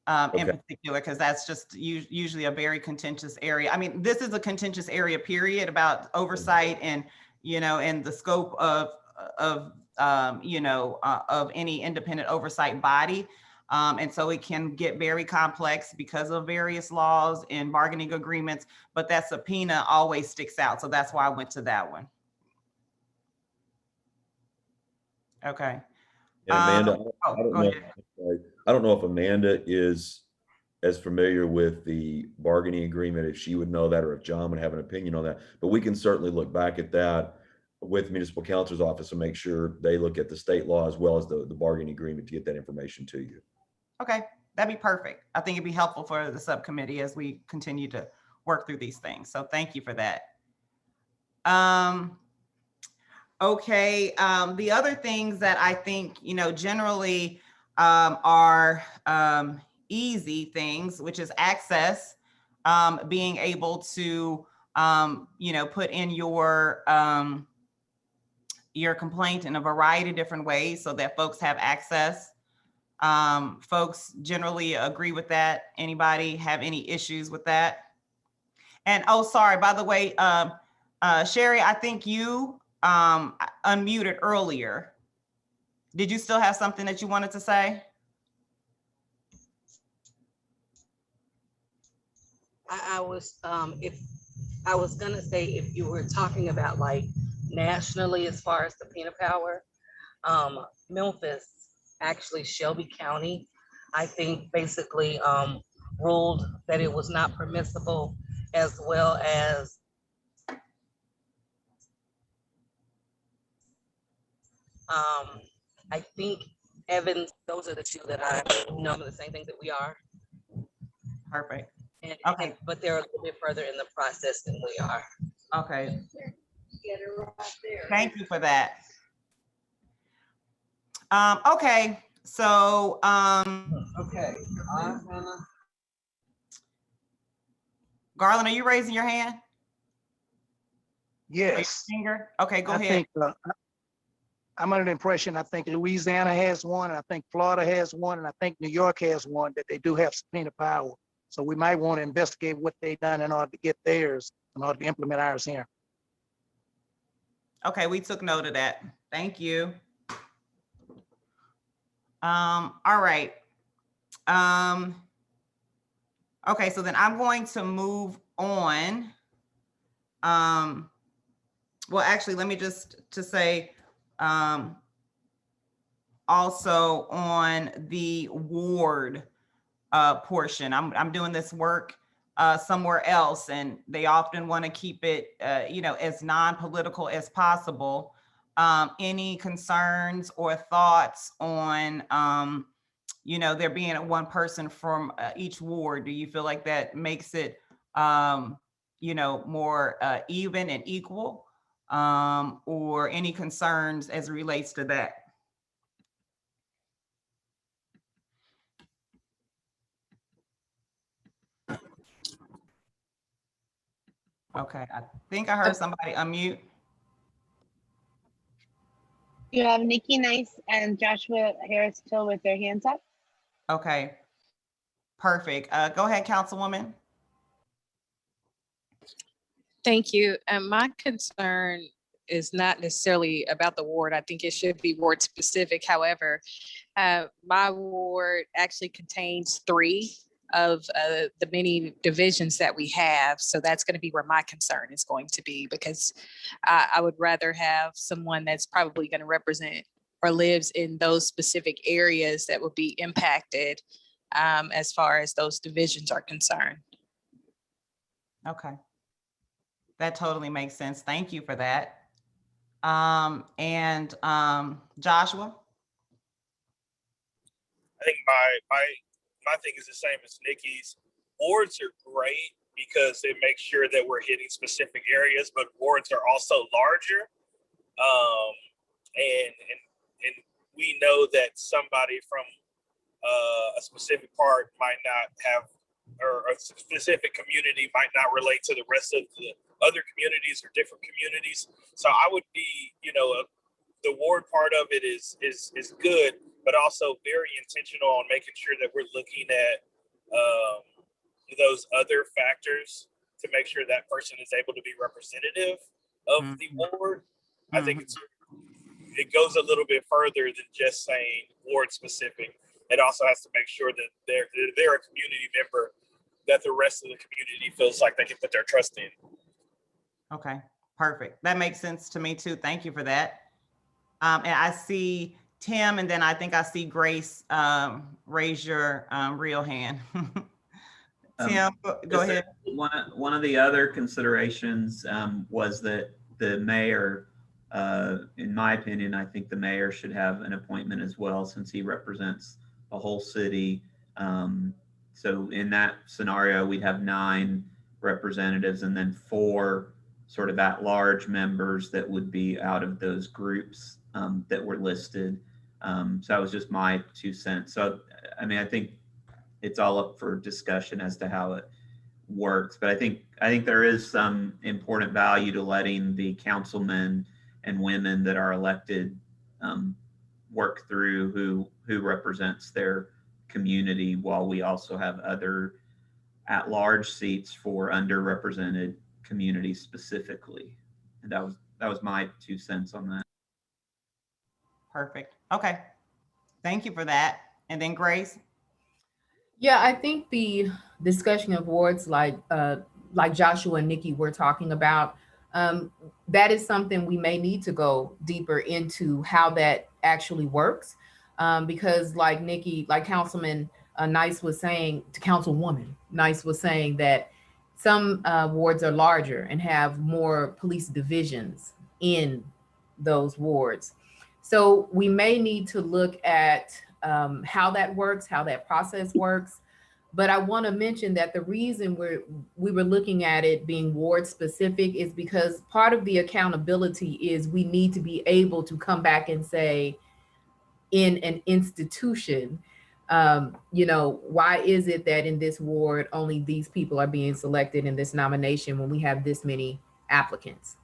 in Okay. particular, because that's just usually a very contentious area. I mean, this is a contentious area, period, about oversight and, you know, and the scope of any independent oversight body. And so it can get very complex because of various laws and bargaining agreements, but that subpoena always sticks out. So that's why I went to that one. Okay. And Amanda, I don't know if Amanda is as familiar with the bargaining agreement, if she would know that, or if John would have an opinion on that, but we can certainly look back at that with municipal counselor's office and make sure they look at the state law as well as the bargaining agreement to get that information to you. Okay, that'd be perfect. I think it'd be helpful for the subcommittee as we continue to work through these things. So thank you for that. Okay, the other things that I think, you know, generally are easy things, which is access, being able to, you know, put in your complaint in a variety of different ways so that folks have access. Folks generally agree with that. Anybody have any issues with that? And oh, sorry, by the way, Sherry, I think you unmuted earlier. Did you still have something that you wanted to say? I was gonna say, if you were talking about like nationally as far as subpoena power, Memphis, actually Shelby County, I think basically ruled that it was not permissible, as well as I think Evans. Those are the two that I know the same things that we are. Perfect. Okay, but they're a little bit further in the process than we are. Okay. Thank you for that. Okay, so okay. Garland, are you raising your hand? Yes. Finger? Okay, go I ahead. think, I'm under the impression, I think Louisiana has one, and I think Florida has one, and I think New York has one, that they do have subpoena power. So we might want to investigate what they've done in order to get theirs, in order to implement ours here. Okay, we took note of that. Thank you. All right. Okay, so then I'm going to move on. Well, actually, let me just to say, also on the ward portion, I'm doing this work somewhere else, and they often want to keep it, you know, as non-political as possible. Any concerns or thoughts on, you know, there being one person from each ward? Do you feel like that makes it, you know, more even and equal, or any concerns as it relates to that? Okay, I think I heard somebody unmute. You have Nikki Nice and Joshua Harris Till with their hands up. Okay, perfect. Go ahead, Councilwoman. Thank you. And my concern is not necessarily about the ward. I think it should be ward specific. However, my ward actually contains 3 of the many divisions that we have. So that's going to be where my concern is going to be, because I would rather have someone that's probably going to represent or lives in those specific areas that would be impacted as far as those divisions are concerned. Okay. That totally makes sense. Thank you for that. Joshua? I think my thing is the same as Nikki's. Wards are great because they make sure that we're hitting specific areas, but wards are also larger. And we know that somebody from a specific part might not have, or a specific community might not relate to the rest of the other communities or different communities. So I would be, you know, the ward part of it is good, but also very intentional on making sure that we're looking at those other factors to make sure that person is able to be representative of the ward. I think it goes a little bit further than just saying ward specific. It also has to make sure that they're a community member that the rest of the community feels like they can put their trust in. Okay, perfect. That makes sense to me too. Thank you for that. And I see Tim, and then I think I see Grace raise your real hand. Tim, go ahead. One of the other considerations was that the mayor, in my opinion, I think the mayor should have an appointment as well, since he represents a whole city. So in that scenario, we'd have 9 representatives and then 4 sort of at-large members that would be out of those groups that were listed. So that was just my 2 cents. So, I mean, I think it's all up for discussion as to how it works, but I think there is some important value to letting the councilmen and women that are elected work through who represents their community, while we also have other at-large seats for underrepresented communities specifically. And that was my 2 cents on that. Perfect. Okay. Thank you for that. And then Grace. Yeah, I think the discussion of wards like Joshua and Nikki were talking about, that is something we may need to go deeper into how that actually works. Because like Nikki, like Councilman Nice was saying, to Councilwoman Nice was saying that some wards are larger and have more police divisions in those wards. So we may need to look at how that works, how that process works. But I want to mention that the reason we were looking at it being ward specific is because part of the accountability is we need to be able to come back and say, in an institution, why is it that in this ward only these people are being selected in this nomination when we have this many applicants?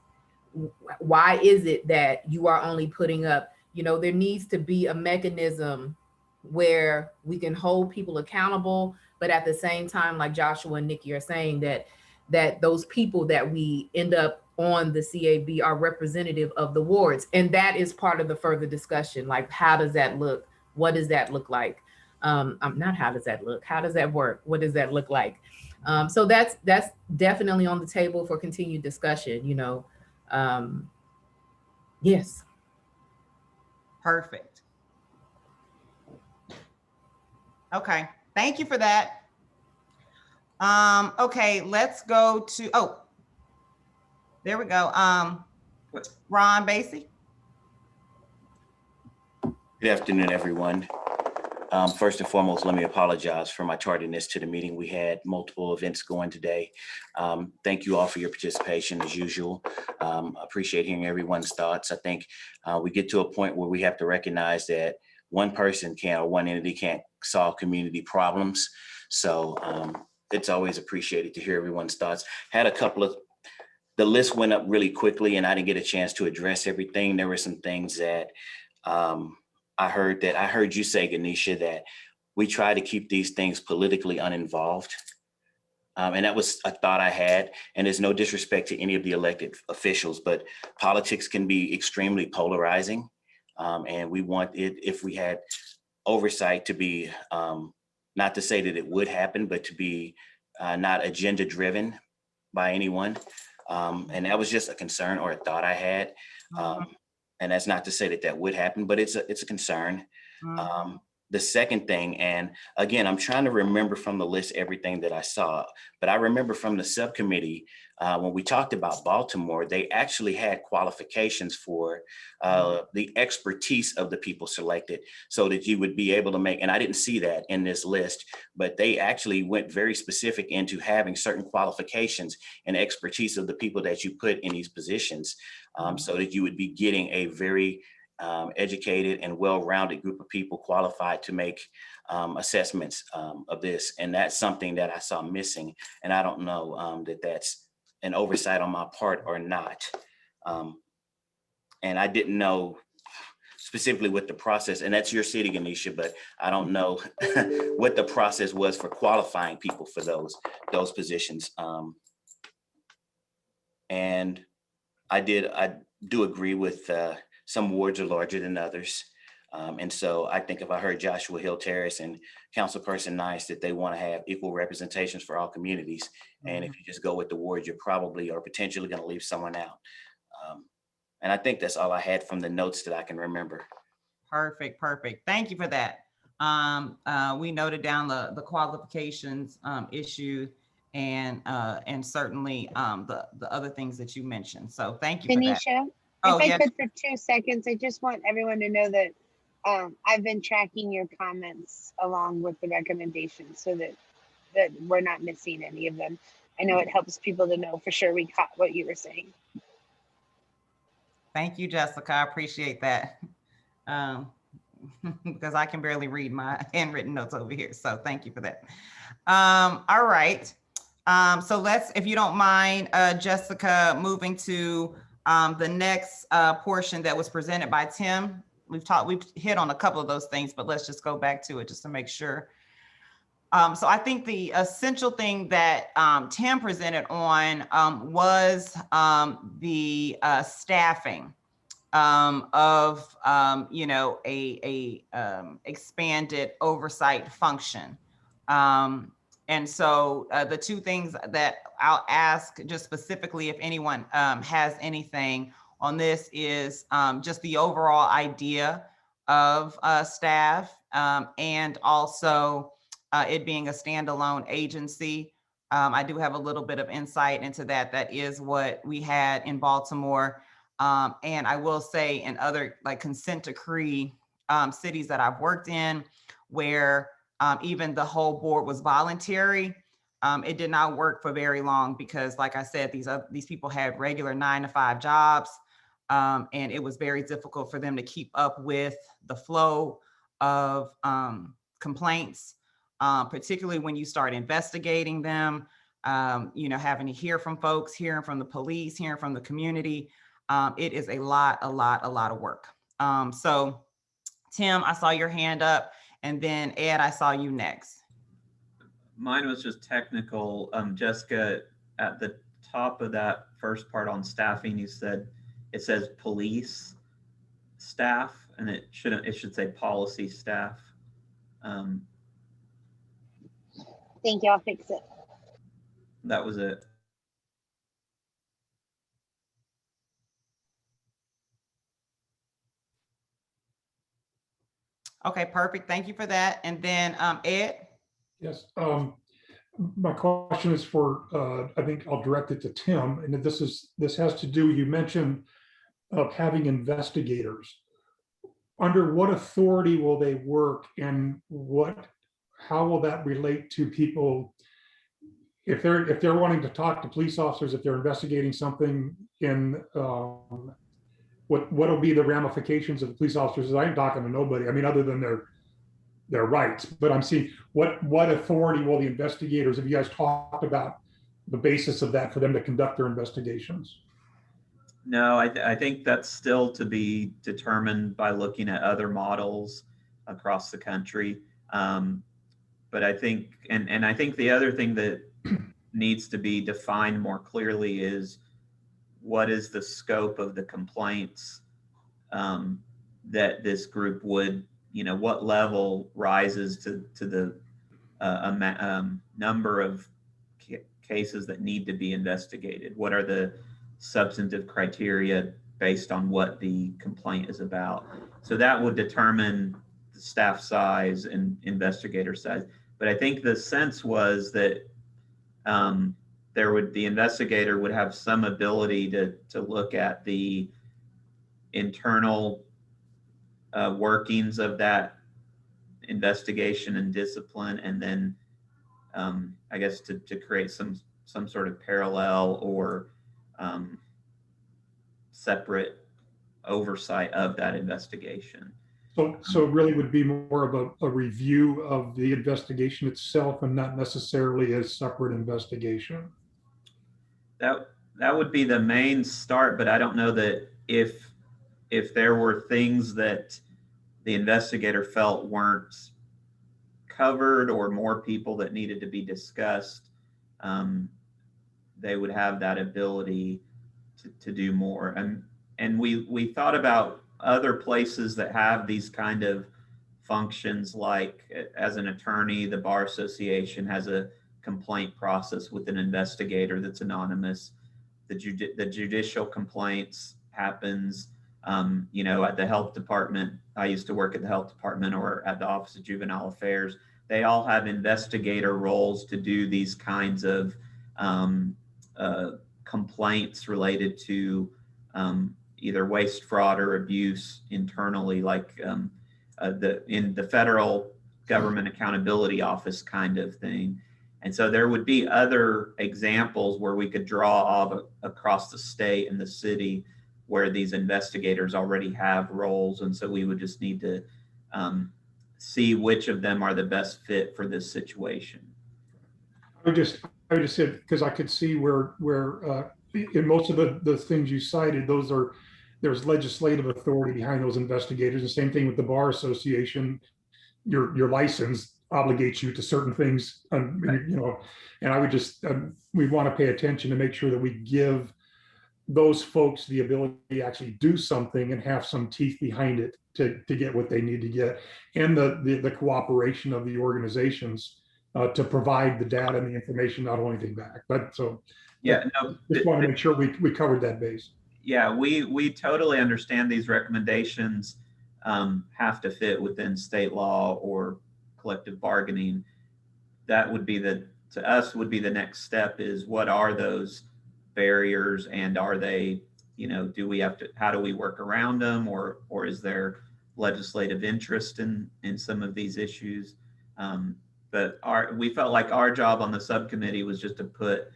Why is it that you are only putting up, there needs to be a mechanism where we can hold people accountable, but at the same time, like Joshua and Nikki are saying, that those people that we end up on the CAB are representative of the wards. And that is part of the further discussion. Like, how does that look? What does that look like? Not how does that look? How does that work? What does that look like? So that's definitely on the table for continued discussion, yes. Perfect. Okay, thank you for that. Okay, let's go to, there we go. Ron Basie. Good afternoon, everyone. First and foremost, let me apologize for my tardiness to the meeting. We had multiple events going today. Thank you all for your participation as usual. Appreciate hearing everyone's thoughts. I think we get to a point where we have to recognize that one person can't, or one entity can't solve community problems. So it's always appreciated to hear everyone's thoughts. Had a couple of, the list went up really quickly and I didn't get a chance to address everything. There were some things that I heard you say, Ganesha, that we try to keep these things politically uninvolved. And that was a thought I had, and there's no disrespect to any of the elected officials, but politics can be extremely polarizing. And we want it, if we had oversight, to be, not to say that it would happen, but to be not agenda driven by anyone. And that was just a concern or a thought I had. And that's not to say that that would happen, but it's a concern. The second thing, and again, I'm trying to remember from the list everything that I saw, but I remember from the subcommittee, when we talked about Baltimore, they actually had qualifications for the expertise of the people selected so that you would be able to make, and I didn't see that in this list, but they actually went very specific into having certain qualifications and expertise of the people that you put in these positions, so that you would be getting a very educated and well-rounded group of people qualified to make assessments of this. And that's something that I saw missing. And I don't know that that's an oversight on my part or not. And I didn't know specifically what the process, and that's your city, Ganesha, but I don't know what the process was for qualifying people for those positions. And I do agree with some wards are larger than others. And so I think if I heard Joshua Hill Terrace and Councilperson Nice that they want to have equal representations for all communities. And if you just go with the ward, you're probably or potentially going to leave someone out. And I think that's all I had from the notes that I can remember. Perfect. Thank you for that. We noted down the qualifications issue and certainly the other things that you mentioned. So thank you for that. Tanisha, if I could for 2 seconds, I just want everyone to know that I've been tracking your comments along with the recommendations so that we're not missing any of them. I know it helps people to know for sure we caught what you were saying. Thank you, Jessica. I appreciate that. Because I can barely read my handwritten notes over here. So thank you for that. All right. So let's, if you don't mind, Jessica, moving to the next portion that was presented by Tim. We've hit on a couple of those things, but let's just go back to it just to make sure. So I think the essential thing that Tim presented on was the staffing of a expanded oversight function. And so the two things that I'll ask just specifically if anyone has anything on this is just the overall idea of staff and also it being a standalone agency. I do have a little bit of insight into that. That is what we had in Baltimore. And I will say in other like consent decree cities that I've worked in where even the whole board was voluntary, it did not work for very long because like I said, these people had regular 9-to-5 jobs and it was very difficult for them to keep up with the flow of complaints, particularly when you start investigating them, having to hear from folks, hearing from the police, hearing from the community. It is a lot of work. So Tim, I saw your hand up, and then Ed, I saw you next. Mine was just technical. Jessica, at the top of that first part on staffing, you said, it says police staff, and it should say policy staff. Thank you, I'll fix it. That was it. Okay, perfect. Thank you for that. And then Ed? Yes. My question is for, I think I'll direct it to Tim, and this has to do, you mentioned of having investigators. Under what authority will they work, and how will that relate to people if they're wanting to talk to police officers, if they're investigating something in what will be the ramifications of the police officers? I ain't talking to nobody. I mean, other than their rights, but I'm seeing what authority will the investigators, have you guys talked about the basis of that for them to conduct their investigations? No, I think that's still to be determined by looking at other models across the country. But I think, and I think the other thing that needs to be defined more clearly is what is the scope of the complaints that this group would, what level rises to the number of cases that need to be investigated? What are the substantive criteria based on what the complaint is about? So that would determine the staff size and investigator size. But I think the sense was that the investigator would have some ability to look at the internal workings of that investigation and discipline, and then I guess to create some sort of parallel or separate oversight of that investigation. So it really would be more of a review of the investigation itself and not necessarily a separate investigation. That would be the main start, but I don't know that if there were things that the investigator felt weren't covered or more people that needed to be discussed, they would have that ability to do more. And we thought about other places that have these kind of functions, like as an attorney, the Bar Association has a complaint process with an investigator that's anonymous. The judicial complaints happens, at the health department. I used to work at the health department or at the Office of Juvenile Affairs. They all have investigator roles to do these kinds of complaints related to either waste, fraud, or abuse internally, like in the federal government accountability office kind of thing. And so there would be other examples where we could draw of across the state and the city where these investigators already have roles. And so we would just need to see which of them are the best fit for this situation. I would just say, because I could see where in most of the things you cited, there's legislative authority behind those investigators. The same thing with the Bar Association. Your license obligates you to certain things, and I would just, we want to pay attention to make sure that we give those folks the ability to actually do something and have some teeth behind it to get what they need to get, and the cooperation of the organizations to provide the data and the information, not only anything back. But so yeah, no, just want to make sure we covered that base. Yeah, we totally understand these recommendations have to fit within state law or collective bargaining. That would be to us would be the next step, is what are those barriers, and are they, do we have to, how do we work around them, or is there legislative interest in some of these issues? But we felt like our job on the subcommittee was just to put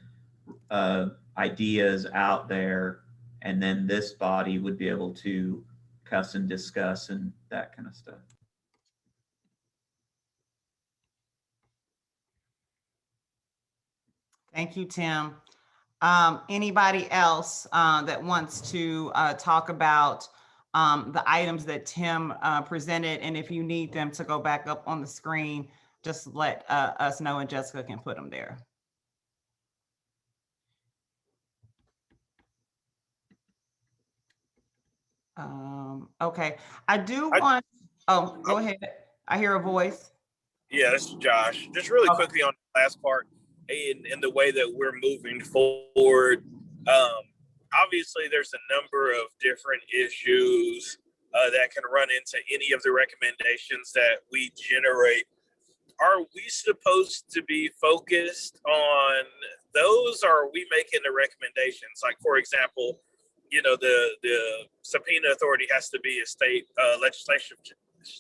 ideas out there, and then this body would be able to cuss and discuss and that kind of stuff. Thank you, Tim. Anybody else that wants to talk about the items that Tim presented? And if you need them to go back up on the screen, just let us know and Jessica can put them there. Okay, I do want, oh, go ahead. I hear a voice. Yeah, this is Josh. Just really quickly on the last part, in the way that we're moving forward. Obviously, there's a number of different issues that can run into any of the recommendations that we generate. Are we supposed to be focused on those, or are we making the recommendations? Like, for example, the subpoena authority has to be a state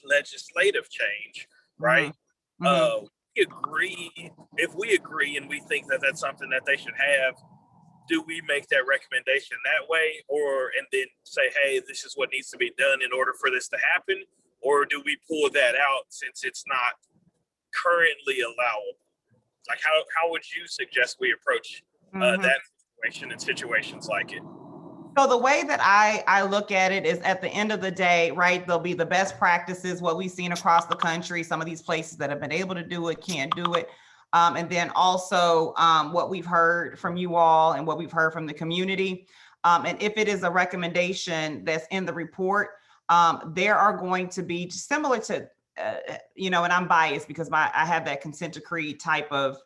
legislative change, right? Mm-hmm. If we agree and we think that that's something that they should have, do we make that recommendation that way, and then say, hey, this is what needs to be done in order for this to happen? Or do we pull that out since it's not currently allowable? Like, how would you suggest we approach that situation and situations like it? So the way that I look at it is, at the end of the day, right, there'll be the best practices, what we've seen across the country. Some of these places that have been able to do it can't do it. And then also what we've heard from you all and what we've heard from the community. And if it is a recommendation that's in the report, there are going to be similar to, and I'm biased because I have that consent decree type of,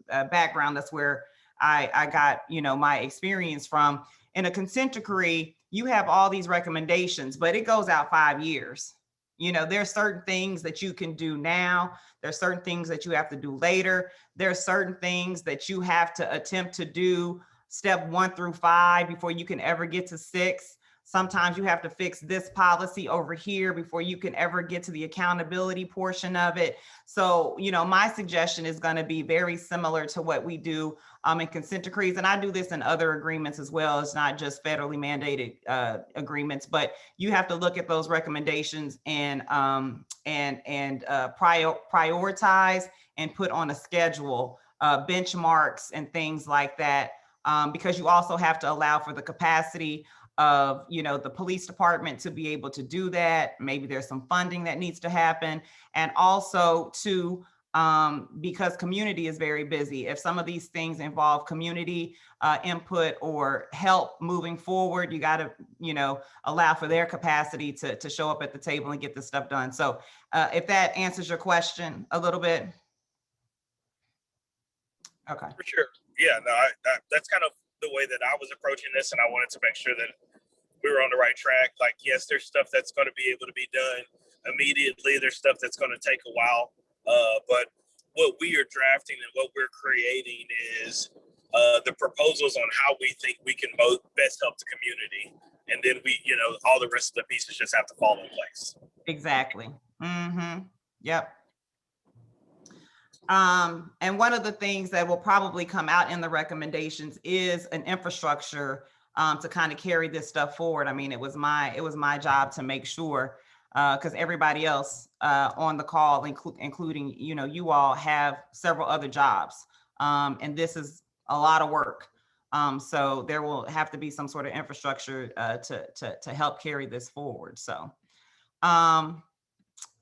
background. That's where I got, my experience from. In a consent decree, you have all these recommendations, but it goes out 5 years. There's certain things that you can do now. There's certain things that you have to do later. There's certain things that you have to attempt to do step 1 through 5 before you can ever get to 6. Sometimes you have to fix this policy over here before you can ever get to the accountability portion of it. So, my suggestion is going to be very similar to what we do in consent decrees. And I do this in other agreements as well. It's not just federally mandated agreements, but you have to look at those recommendations and prioritize and put on a schedule, benchmarks and things like that, because you also have to allow for the capacity of, the police department to be able to do that. Maybe there's some funding that needs to happen. And also because community is very busy. If some of these things involve community input or help moving forward, you got to, allow for their capacity to show up at the table and get this stuff done. So if that answers your question a little bit. Okay. For sure. Yeah, no, that's kind of the way that I was approaching this, and I wanted to make sure that we were on the right track. Like, yes, there's stuff that's going to be able to be done immediately. There's stuff that's going to take a while. But what we are drafting and what we're creating is the proposals on how we think we can best help the community. And then all the rest of the pieces just have to fall in place. Exactly. Mm-hmm. Yep. And one of the things that will probably come out in the recommendations is an infrastructure to kind of carry this stuff forward. I mean, it was my job to make sure, because everybody else on the call, including you all, have several other jobs, and this is a lot of work. So there will have to be some sort of infrastructure to help carry this forward. So,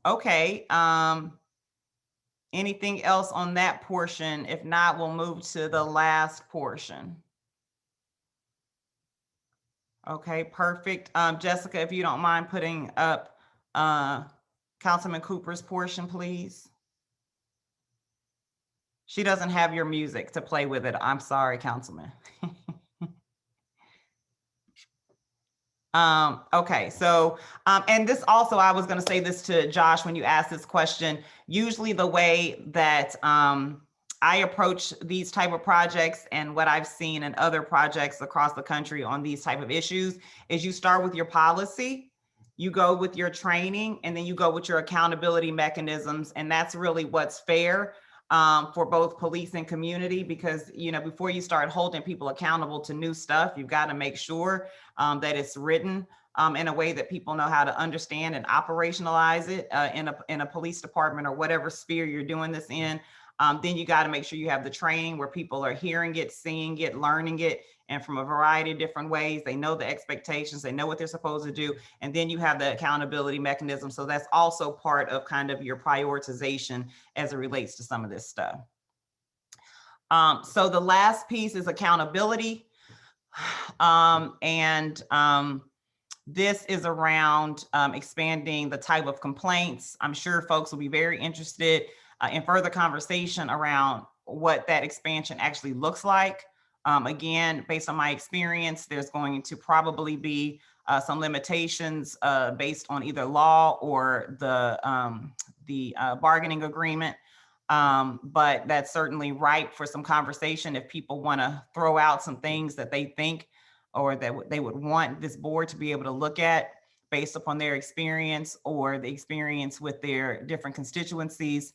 okay. Anything else on that portion? If not, we'll move to the last portion. Okay, perfect. Jessica, if you don't mind putting up Councilman Cooper's portion, please. She doesn't have your music to play with it. I'm sorry, Councilman. Okay, so, and this also, I was going to say this to Josh when you asked this question. Usually the way that I approach these type of projects and what I've seen in other projects across the country on these type of issues is you start with your policy, you go with your training, and then you go with your accountability mechanisms. And that's really what's fair for both police and community, because, before you start holding people accountable to new stuff, you've got to make sure that it's written in a way that people know how to understand and operationalize it in a police department or whatever sphere you're doing this in. Then you got to make sure you have the training where people are hearing it, seeing it, learning it, and from a variety of different ways. They know the expectations, they know what they're supposed to do, and then you have the accountability mechanism. So that's also part of kind of your prioritization as it relates to some of this stuff. So the last piece is accountability. This is around expanding the type of complaints. I'm sure folks will be very interested in further conversation around what that expansion actually looks like. Again, based on my experience, there's going to probably be some limitations based on either law or the bargaining agreement. But that's certainly ripe for some conversation if people want to throw out some things that they think or that they would want this board to be able to look at based upon their experience or the experience with their different constituencies.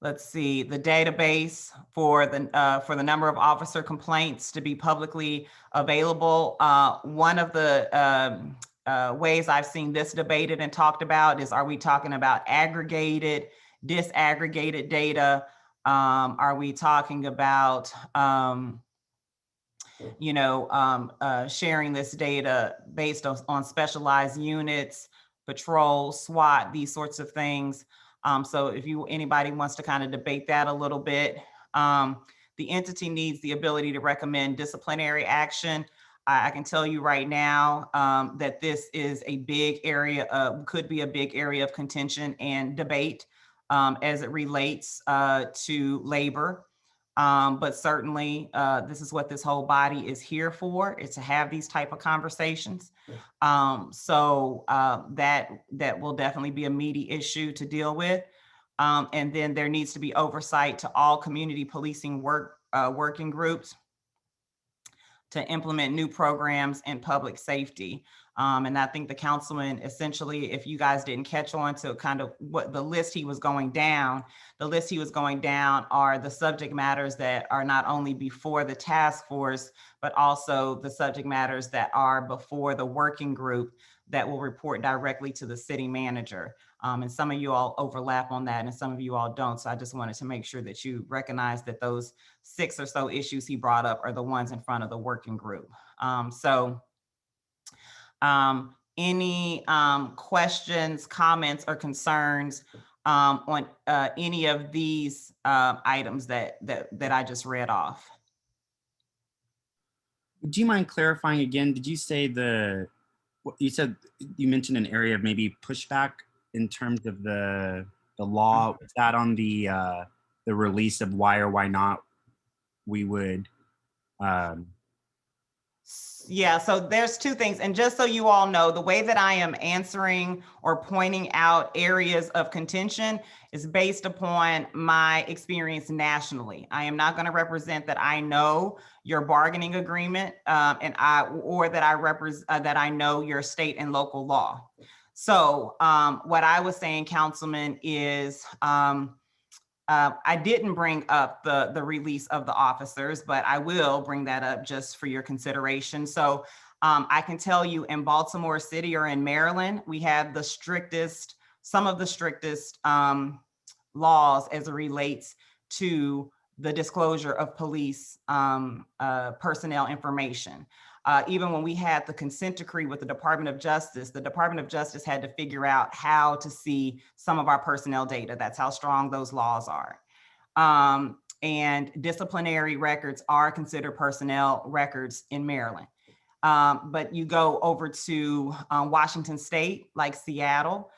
Let's see, the database for the number of officer complaints to be publicly available. One of the ways I've seen this debated and talked about is, are we talking about aggregated, disaggregated data? Are we talking about sharing this data based on specialized units, patrol, SWAT, these sorts of things? So if anybody wants to kind of debate that a little bit, the entity needs the ability to recommend disciplinary action. I can tell you right now that this is a big area, could be a big area of contention and debate as it relates to labor. But certainly this is what this whole body is here for, is to have these type of conversations. So that will definitely be a meaty issue to deal with. And then there needs to be oversight to all community policing working groups to implement new programs in public safety. And I think the councilman, essentially, if you guys didn't catch on to kind of what the list he was going down, are the subject matters that are not only before the task force, but also the subject matters that are before the working group that will report directly to the city manager. And some of you all overlap on that and some of you all don't. So I just wanted to make sure that you recognize that those 6 or so issues he brought up are the ones in front of the working group. Any questions, comments, or concerns on any of these items that I just read off? Do you mind clarifying again? Did you say you mentioned an area of maybe pushback in terms of the law? Was that on the release of why or why not we would? Yeah, so there's 2 things. And just so you all know, the way that I am answering or pointing out areas of contention is based upon my experience nationally. I am not going to represent that I know your bargaining agreement that I know your state and local law. So what I was saying, Councilman, is I didn't bring up the release of the officers, but I will bring that up just for your consideration. So I can tell you in Baltimore City or in Maryland, we have the strictest, some of the strictest laws as it relates to the disclosure of police personnel information. Even when we had the consent decree with the Department of Justice had to figure out how to see some of our personnel data. That's how strong those laws are. And disciplinary records are considered personnel records in Maryland. But you go over to Washington State, like Seattle,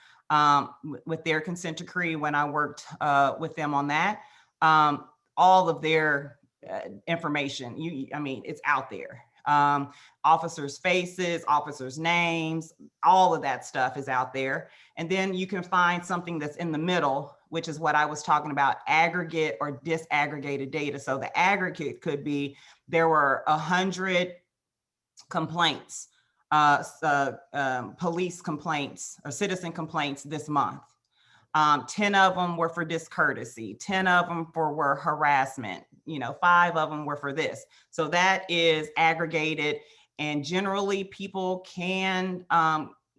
with their consent decree, when I worked with them on that, all of their information, it's out there. Officers' faces, officers' names, all of that stuff is out there. And then you can find something that's in the middle, which is what I was talking about, aggregate or disaggregated data. So the aggregate could be, there were 100 complaints, police complaints or citizen complaints this month. 10 of them were for discourtesy, 10 of them were harassment, 5 of them were for this. So that is aggregated, and generally people can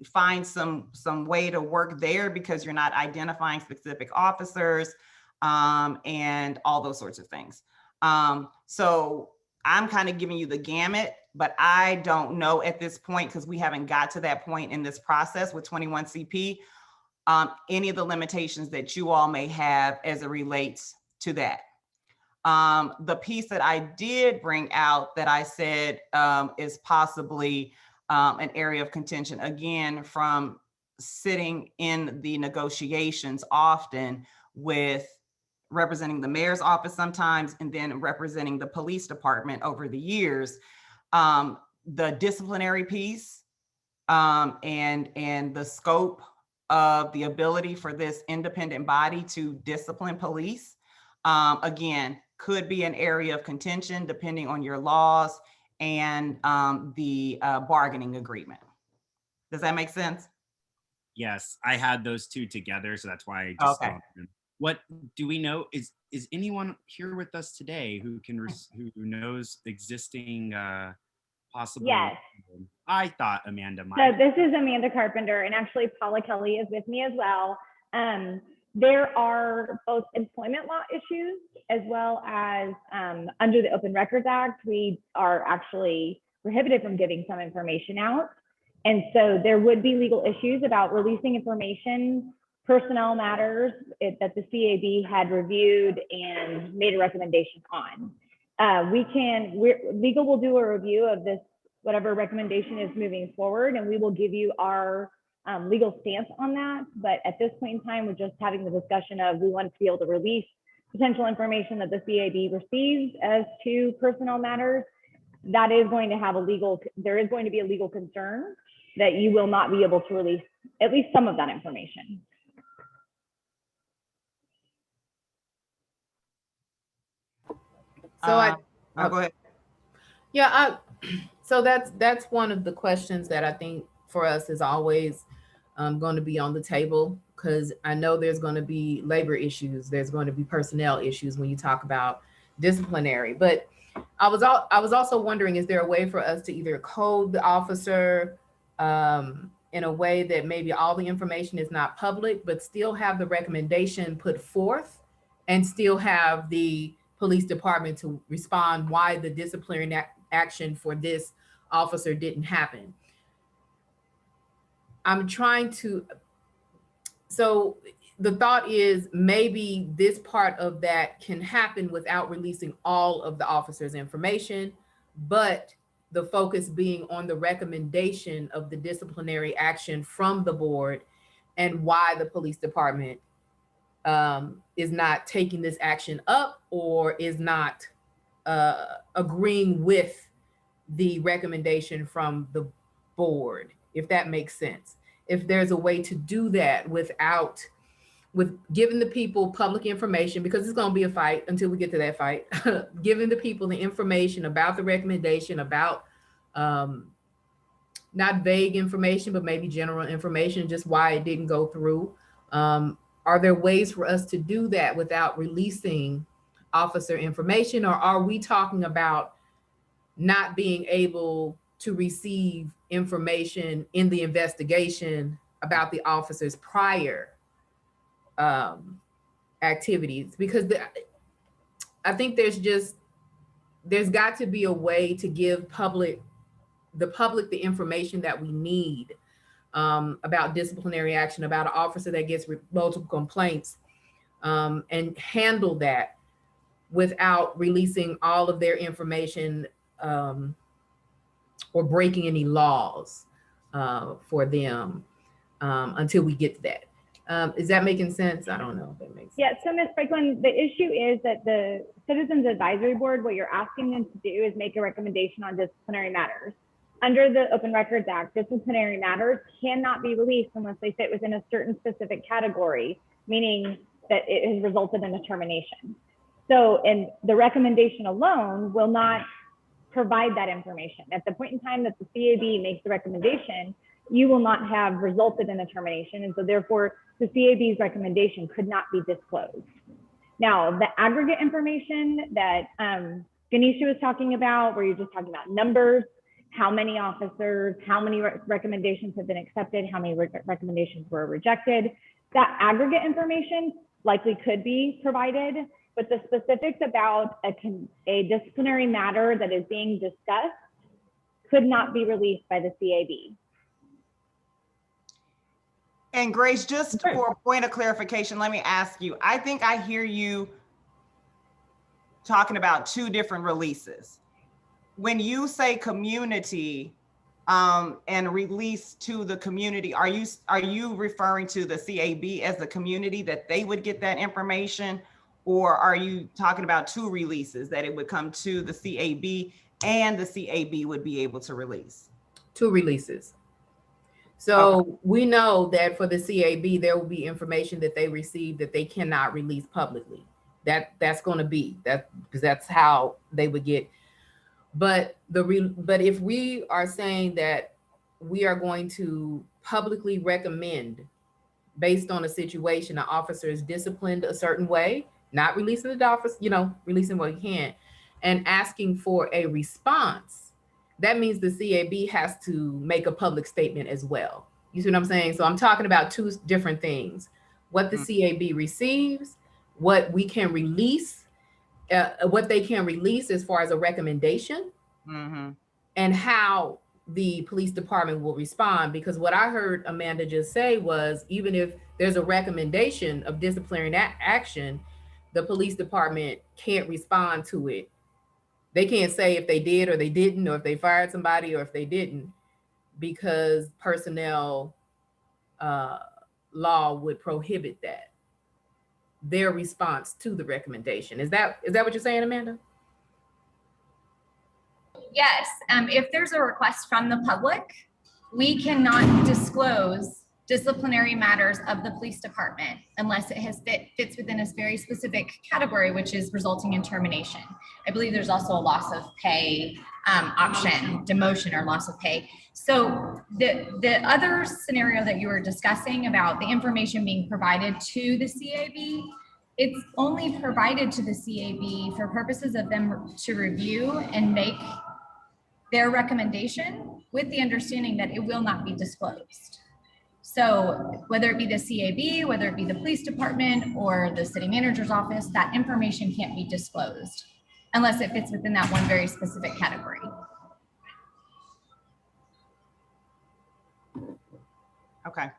find some way to work there because you're not identifying specific officers and all those sorts of things. So I'm kind of giving you the gamut, but I don't know at this point, because we haven't got to that point in this process with 21 CP, any of the limitations that you all may have as it relates to that. The piece that I did bring out that I said is possibly an area of contention, again, from sitting in the negotiations often with representing the mayor's office sometimes, and then representing the police department over the years, the disciplinary piece and the scope of the ability for this independent body to discipline police, again, could be an area of contention depending on your laws and the bargaining agreement. Does that make sense? Yes, I had those two together, so that's why I just Okay. What do we know? Is anyone here with us today who who knows existing possible? Yes. I thought Amanda might. So this is Amanda Carpenter, and actually Paula Kelly is with me as well. There are both employment law issues as well as under the Open Records Act, we are actually prohibited from giving some information out. And so there would be legal issues about releasing information, personnel matters that the CAB had reviewed and made a recommendation on. Legal will do a review of this, whatever recommendation is moving forward, and we will give you our legal stance on that. But at this point in time, we're just having the discussion of, we want to be able to release potential information that the CAB receives as to personnel matters. That is going to have there is going to be a legal concern that you will not be able to release at least some of that information. So go ahead. Yeah, so that's one of the questions that I think for us is always going to be on the table, because I know there's going to be labor issues, there's going to be personnel issues when you talk about disciplinary. But I was also wondering, is there a way for us to either code the officer in a way that maybe all the information is not public, but still have the recommendation put forth and still have the police department to respond why the disciplinary action for this officer didn't happen? I'm trying to, so the thought is maybe this part of that can happen without releasing all of the officer's information, but the focus being on the recommendation of the disciplinary action from the board and why the police department is not taking this action up or is not agreeing with the recommendation from the board, if that makes sense. If there's a way to do that with giving the people public information, because it's going to be a fight until we get to that fight, giving the people the information about the recommendation, about not vague information, but maybe general information, just why it didn't go through. Are there ways for us to do that without releasing officer information, or are we talking about not being able to receive information in the investigation about the officer's prior activities? Because I think there's got to be a way to give the public the information that we need about disciplinary action, about an officer that gets multiple complaints, and handle that without releasing all of their information or breaking any laws for them until we get to that. Is that making sense? I don't know if that makes sense. Yeah, so Ms. Franklin, the issue is that the Citizens Advisory Board, what you're asking them to do is make a recommendation on disciplinary matters. Under the Open Records Act, disciplinary matters cannot be released unless they fit within a certain specific category, meaning that it has resulted in a termination. So, and the recommendation alone will not provide that information. At the point in time that the CAB makes the recommendation, you will not have resulted in a termination. And so therefore, the CAB's recommendation could not be disclosed. Now, the aggregate information that Ganesha was talking about, where you're just talking about numbers, how many officers, how many recommendations have been accepted, how many recommendations were rejected, that aggregate information likely could be provided, but the specifics about a disciplinary matter that is being discussed could not be released by the CAB. And Grace, just for a point of clarification, let me ask you, I think I hear you talking about two different releases. When you say community and release to the community, are you referring to the CAB as the community, that they would get that information? Or are you talking about two releases, that it would come to the CAB and the CAB would be able to release? Two releases. So we know that for the CAB, there will be information that they receive that they cannot release publicly. That's going to be that, because that's how they would get. But if we are saying that we are going to publicly recommend, based on a situation, an officer is disciplined a certain way, not releasing the officer, releasing what he can, and asking for a response, that means the CAB has to make a public statement as well. You see what I'm saying? So I'm talking about two different things: what the CAB receives, what we can release, what they can release as far as a recommendation, and how the police department will respond. Because what I heard Amanda just say was, even if there's a recommendation of disciplinary action, the police department can't respond to it. They can't say if they did or they didn't, or if they fired somebody or if they didn't, because personnel law would prohibit that, their response to the recommendation. Is that what you're saying, Amanda? Yes, if there's a request from the public, we cannot disclose disciplinary matters of the police department unless it fits within a very specific category, which is resulting in termination. I believe there's also a loss of pay option, demotion or loss of pay. So the other scenario that you were discussing about the information being provided to the CAB, it's only provided to the CAB for purposes of them to review and make their recommendation, with the understanding that it will not be disclosed. So whether it be the CAB, whether it be the police department or the city manager's office, that information can't be disclosed unless it fits within that one very specific category. Okay.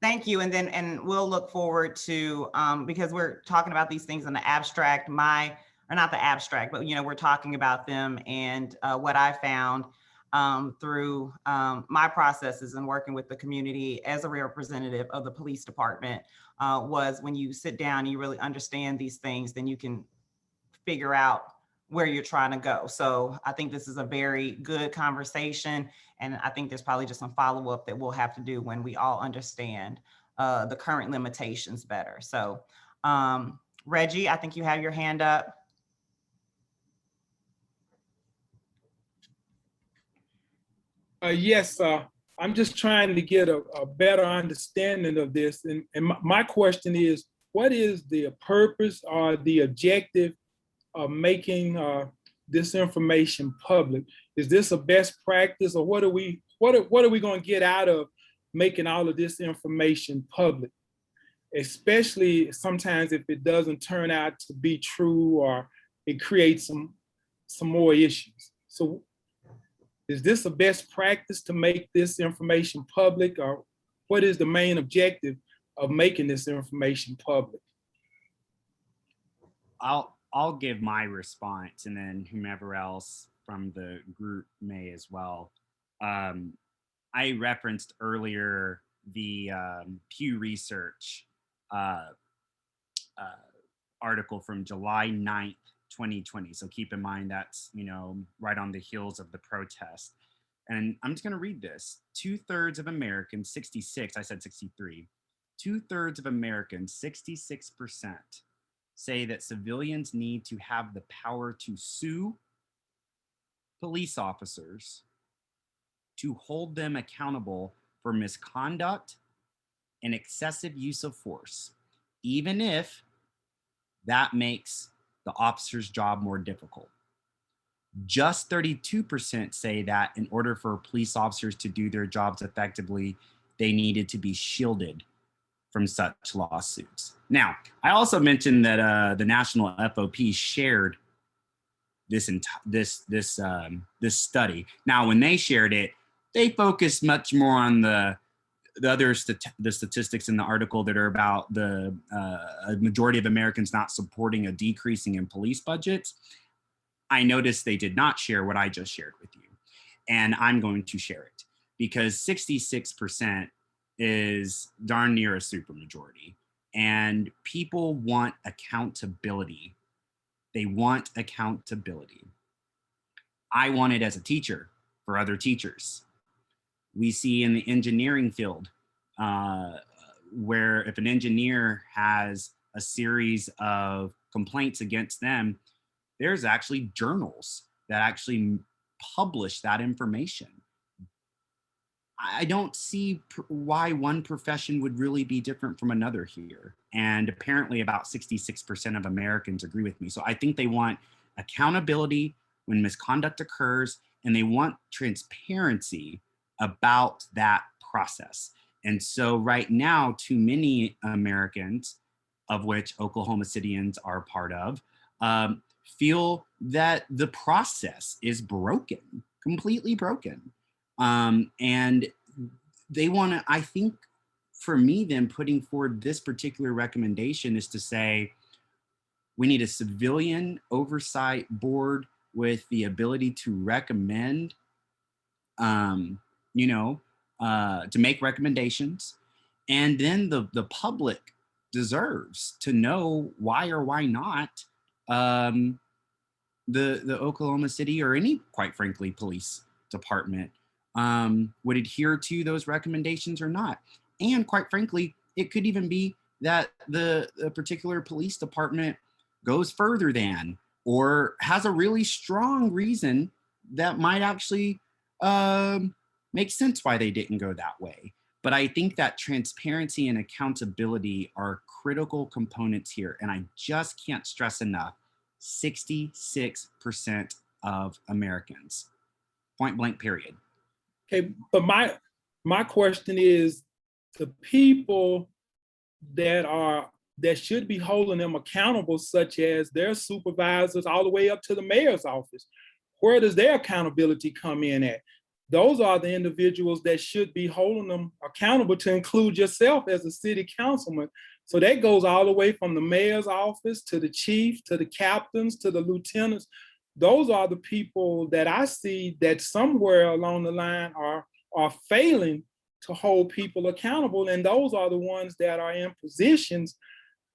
Thank you. And we'll look forward to, because we're talking about these things in the abstract, or not the abstract, but we're talking about them. And what I found through my processes and working with the community as a representative of the police department was, when you sit down, you really understand these things, then you can figure out where you're trying to go. So I think this is a very good conversation. And I think there's probably just some follow-up that we'll have to do when we all understand the current limitations better. So Reggie, I think you have your hand up. Yes, I'm just trying to get a better understanding of this. And my question is, what is the purpose or the objective of making this information public? Is this a best practice, or what are we going to get out of making all of this information public? Especially sometimes if it doesn't turn out to be true, or it creates some more issues. So is this a best practice to make this information public, or what is the main objective of making this information public? I'll give my response, and then whomever else from the group may as well. I referenced earlier the Pew Research article from July 9th, 2020. So keep in mind that's, right on the heels of the protest. And I'm just going to read this. 2/3 of Americans, 66, I said 63, 2/3 of Americans, 66%, say that civilians need to have the power to sue police officers, to hold them accountable for misconduct and excessive use of force, even if that makes the officer's job more difficult. Just 32% say that in order for police officers to do their jobs effectively, they needed to be shielded from such lawsuits. Now, I also mentioned that the National FOP shared this study. Now, when they shared it, they focused much more on the statistics in the article that are about the a majority of Americans not supporting a decreasing in police budgets. I noticed they did not share what I just shared with you, and I'm going to share it because 66% is darn near a supermajority, and people want accountability. They want accountability. I want it as a teacher for other teachers. We see in the engineering field where if an engineer has a series of complaints against them, there's actually journals that actually publish that information. I don't see why one profession would really be different from another here. And apparently about 66% of Americans agree with me. So I think they want accountability when misconduct occurs, and they want transparency about that process. And so right now, too many Americans, of which Oklahoma Cityans are part of, feel that the process is broken, completely broken. And they want to, I think for me, then putting forward this particular recommendation is to say, we need a civilian oversight board with the ability to recommend, to make recommendations. And then the public deserves to know why or why not the Oklahoma City or any, quite frankly, police department would adhere to those recommendations or not. And quite frankly, it could even be that the particular police department goes further than or has a really strong reason that might actually make sense why they didn't go that way. But I think that transparency and accountability are critical components here. And I just can't stress enough, 66% of Americans, point blank, period. Okay, but my question is, the people that should be holding them accountable, such as their supervisors all the way up to the mayor's office, where does their accountability come in at? Those are the individuals that should be holding them accountable, to include yourself as a city councilman. So that goes all the way from the mayor's office to the chief, to the captains, to the lieutenants. Those are the people that I see that somewhere along the line are failing to hold people accountable. And those are the ones that are in positions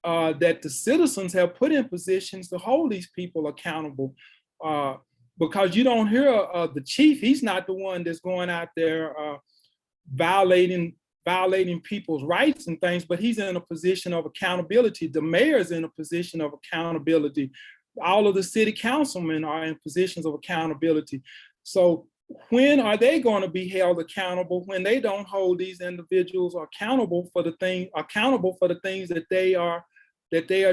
that the citizens have put in positions to hold these people accountable. Because you don't hear the chief, he's not the one that's going out there violating people's rights and things, but he's in a position of accountability. The mayor's in a position of accountability. All of the city councilmen are in positions of accountability. So when are they going to be held accountable when they don't hold these individuals accountable for the things that they are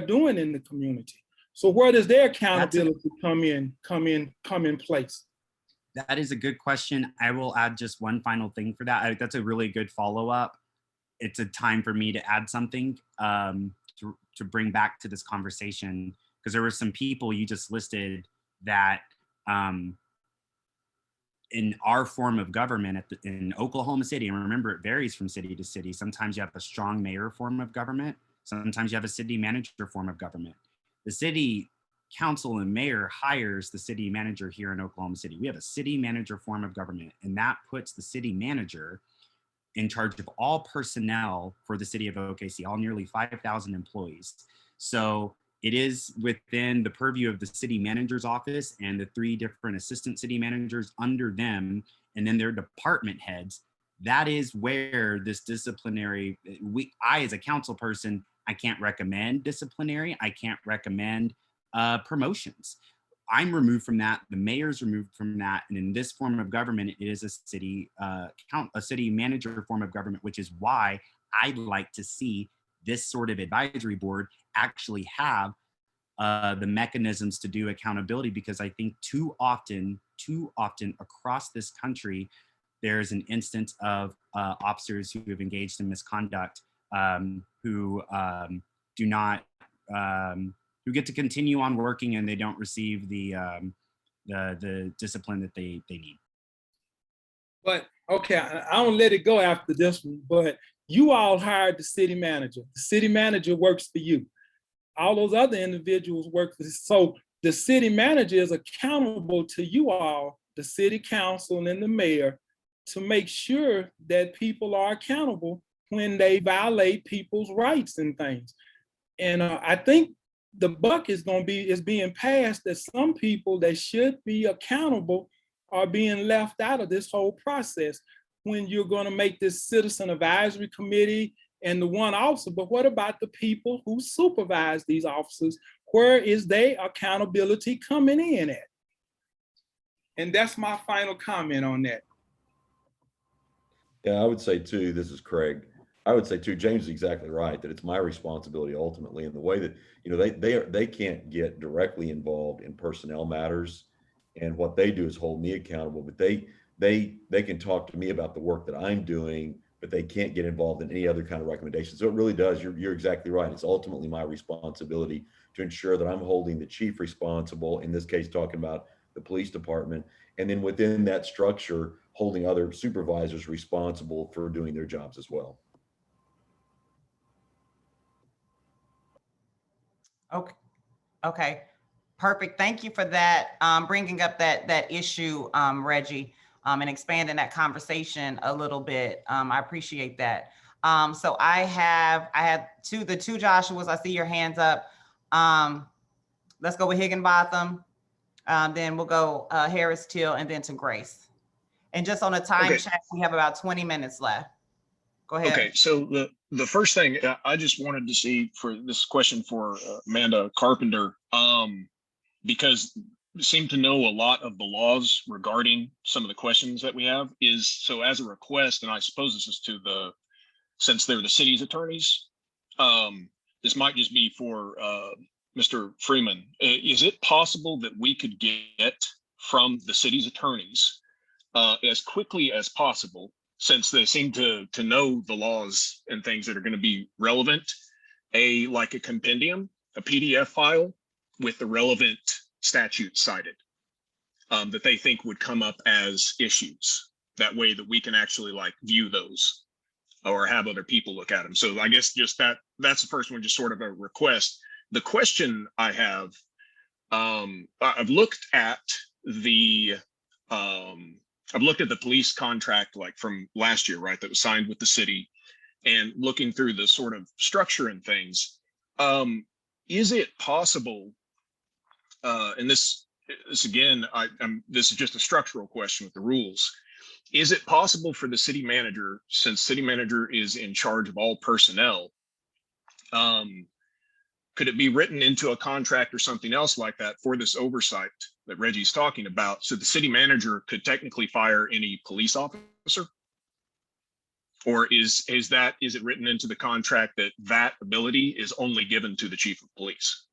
doing in the community? So where does their accountability come in place? That is a good question. I will add just one final thing for that. That's a really good follow-up. It's a time for me to add something to bring back to this conversation, because there were some people you just listed that in our form of government in Oklahoma City, and remember it varies from city to city. Sometimes you have a strong mayor form of government. Sometimes you have a city manager form of government. The city council and mayor hires the city manager here in Oklahoma City. We have a city manager form of government, and that puts the city manager in charge of all personnel for the city of OKC, all nearly 5,000 employees. So it is within the purview of the city manager's office and the 3 different assistant city managers under them, and then their department heads. That is where this disciplinary, I as a council person, I can't recommend disciplinary, I can't recommend promotions. I'm removed from that, the mayor's removed from that, and in this form of government, it is a city manager form of government, which is why I'd like to see this sort of advisory board actually have the mechanisms to do accountability, because I think too often across this country, there's an instance of officers who have engaged in misconduct who do not, who get to continue on working, and they don't receive the discipline that they need. But okay, I don't let it go after this one, but you all hired the city manager. The city manager works for you. All those other individuals work for you. So the city manager is accountable to you all, the city council and the mayor, to make sure that people are accountable when they violate people's rights and things. And I think the buck is being passed that some people that should be accountable are being left out of this whole process when you're going to make this citizen advisory committee and the one officer. But what about the people who supervise these officers? Where is their accountability coming in at? And that's my final comment on that. Yeah, I would say too, this is Craig. I would say too, James is exactly right, that it's my responsibility ultimately in the way that, you know, they can't get directly involved in personnel matters, and what they do is hold me accountable, but they can talk to me about the work that I'm doing, but they can't get involved in any other kind of recommendation. So it really does, you're exactly right. It's ultimately my responsibility to ensure that I'm holding the chief responsible, in this case, talking about the police department, and then within that structure, holding other supervisors responsible for doing their jobs as well. Okay, perfect. Thank you for that, bringing up that issue, Reggie, and expanding that conversation a little bit. I appreciate that. So I had the two Joshuas. I see your hands up. Let's go with Higginbotham. Then we'll go Harris Till, and then to Grace. And just on a time check, we have about 20 minutes left. Go ahead. Okay, so the first thing I just wanted to see for this question for Amanda Carpenter, because we seem to know a lot of the laws regarding some of the questions that we have, is so as a request, and I suppose this is to since they're the city's attorneys, this might just be for Mr. Freeman. Is it possible that we could get from the city's attorneys as quickly as possible, since they seem to know the laws and things that are going to be relevant, like a compendium, a PDF file with the relevant statutes cited that they think would come up as issues? That way that we can actually like view those or have other people look at them. So I guess just that's the first one, just sort of a request. The question I have, I've looked at the police contract, like from last year, right, that was signed with the city, and looking through the sort of structure and things. Is it possible, and this again, this is just a structural question with the rules. Is it possible for the city manager, since city manager is in charge of all personnel, could it be written into a contract or something else like that for this oversight that Reggie's talking about? So the city manager could technically fire any police officer? Or is it written into the contract that that ability is only given to the chief of police?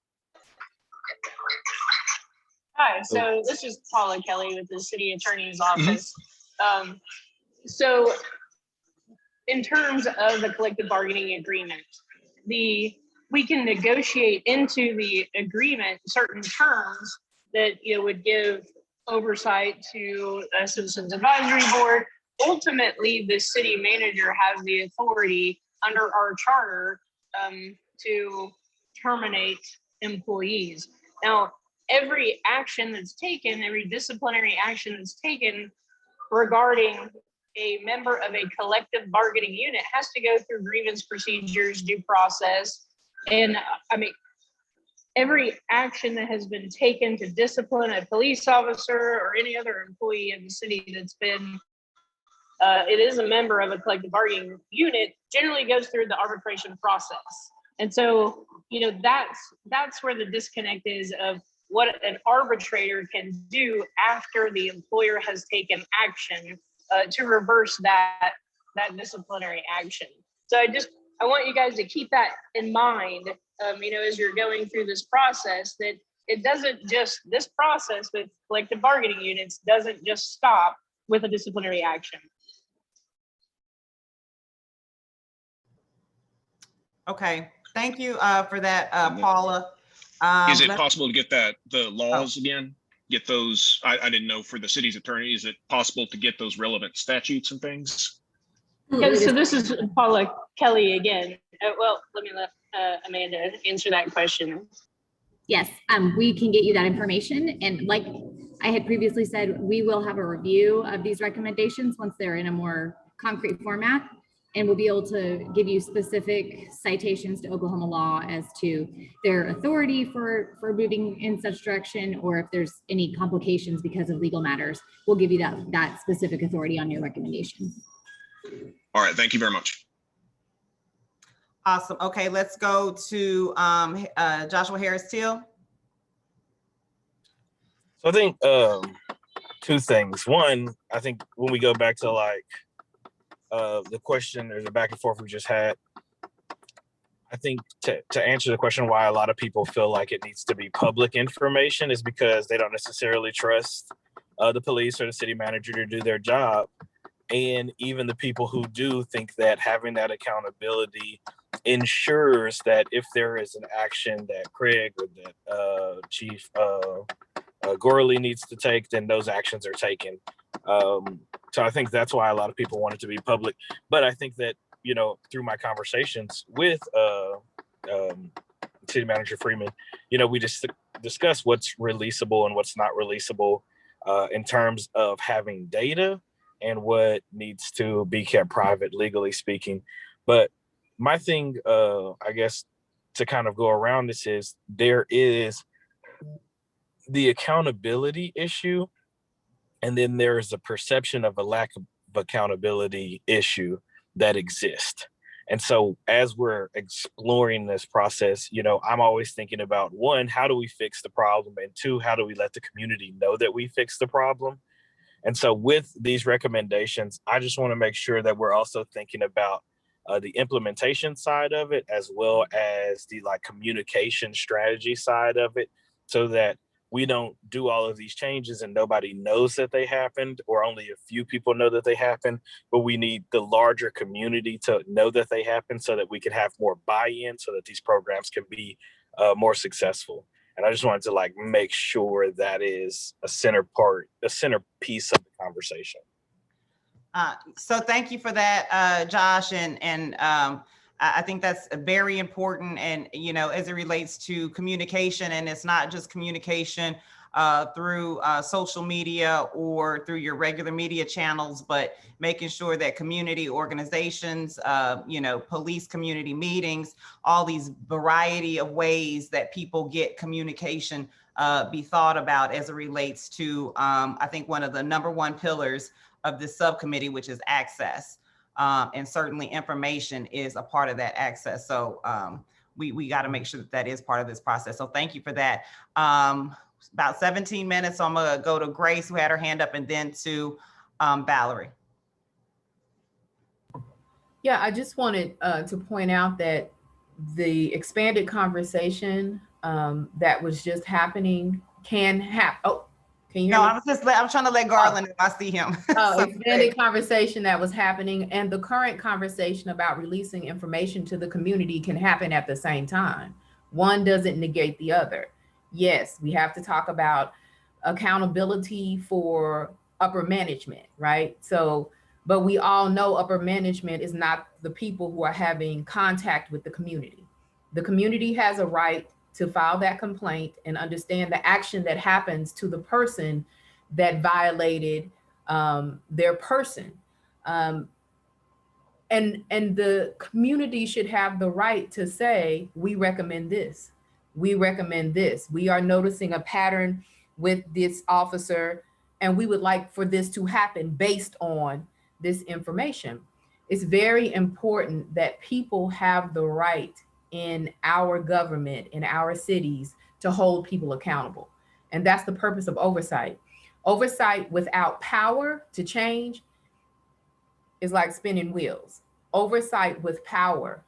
Hi, so this is Paula Kelly with the city attorney's office. So in terms of the collective bargaining agreement, we can negotiate into the agreement certain terms that would give oversight to a citizens advisory board. Ultimately, the city manager has the authority under our charter to terminate employees. Now, every action that's taken, every disciplinary action that's taken regarding a member of a collective bargaining unit has to go through grievance procedures, due process. And I mean, every action that has been taken to discipline a police officer or any other employee of the city that's been, it is a member of a collective bargaining unit, generally goes through the arbitration process. And so, that's where the disconnect is of what an arbitrator can do after the employer has taken action to reverse that disciplinary action. So I want you guys to keep that in mind, as you're going through this process, that it doesn't just, this process with collective bargaining units doesn't just stop with a disciplinary action. Okay, thank you for that, Paula. Is it possible to get the laws again? Get those, I didn't know for the city's attorney, is it possible to get those relevant statutes and things? Yeah, so this is Paula Kelly again. Well, let me let Amanda answer that question. Yes, we can get you that information. And like I had previously said, we will have a review of these recommendations once they're in a more concrete format. And we'll be able to give you specific citations to Oklahoma law as to their authority for moving in such direction, or if there's any complications because of legal matters, we'll give you that specific authority on your recommendation. All right, thank you very much. Awesome. Okay, let's go to Joshua Harris-Teal. So I think two things. One, I think when we go back to the question or the back and forth we just had, I think to answer the question why a lot of people feel like it needs to be public information is because they don't necessarily trust the police or the city manager to do their job. And even the people who do think that having that accountability ensures that if there is an action that Craig or that Chief Gorley needs to take, then those actions are taken. So I think that's why a lot of people want it to be public. But I think that, through my conversations with City Manager Freeman, we just discuss what's releasable and what's not releasable in terms of having data and what needs to be kept private, legally speaking. But my thing, I guess, to kind of go around this is there is the accountability issue, and then there is a perception of a lack of accountability issue that exists. And so as we're exploring this process, I'm always thinking about, one, how do we fix the problem? And two, how do we let the community know that we fixed the problem? And so with these recommendations, I just want to make sure that we're also thinking about the implementation side of it, as well as the communication strategy side of it, so that we don't do all of these changes and nobody knows that they happened, or only a few people know that they happened, but we need the larger community to know that they happened so that we can have more buy-in so that these programs can be more successful. And I just wanted to make sure that is a centerpiece of the conversation. So thank you for that, Josh. And I think that's very important. And, as it relates to communication, and it's not just communication through social media or through your regular media channels, but making sure that community organizations, police community meetings, all these variety of ways that people get communication be thought about as it relates to, I think, one of the #1 pillars of this subcommittee, which is access. And certainly information is a part of that access. So we got to make sure that that is part of this process. So thank you for that. About 17 minutes. So I'm going to go to Grace, who had her hand up, and then to Valerie. Yeah, I just wanted to point out that the expanded conversation that was just happening can happen. Oh, can you hear No, me? I'm trying to let Garland if I see him. Expanded conversation that was happening and the current conversation about releasing information to the community can happen at the same time. One doesn't negate the other. Yes, we have to talk about accountability for upper management, right? So, but we all know upper management is not the people who are having contact with the community. The community has a right to file that complaint and understand the action that happens to the person that violated their person. And the community should have the right to say, we recommend this. We recommend this. We are noticing a pattern with this officer, and we would like for this to happen based on this information. It's very important that people have the right in our government, in our cities, to hold people accountable. And that's the purpose of oversight. Oversight without power to change is like spinning wheels. Oversight with power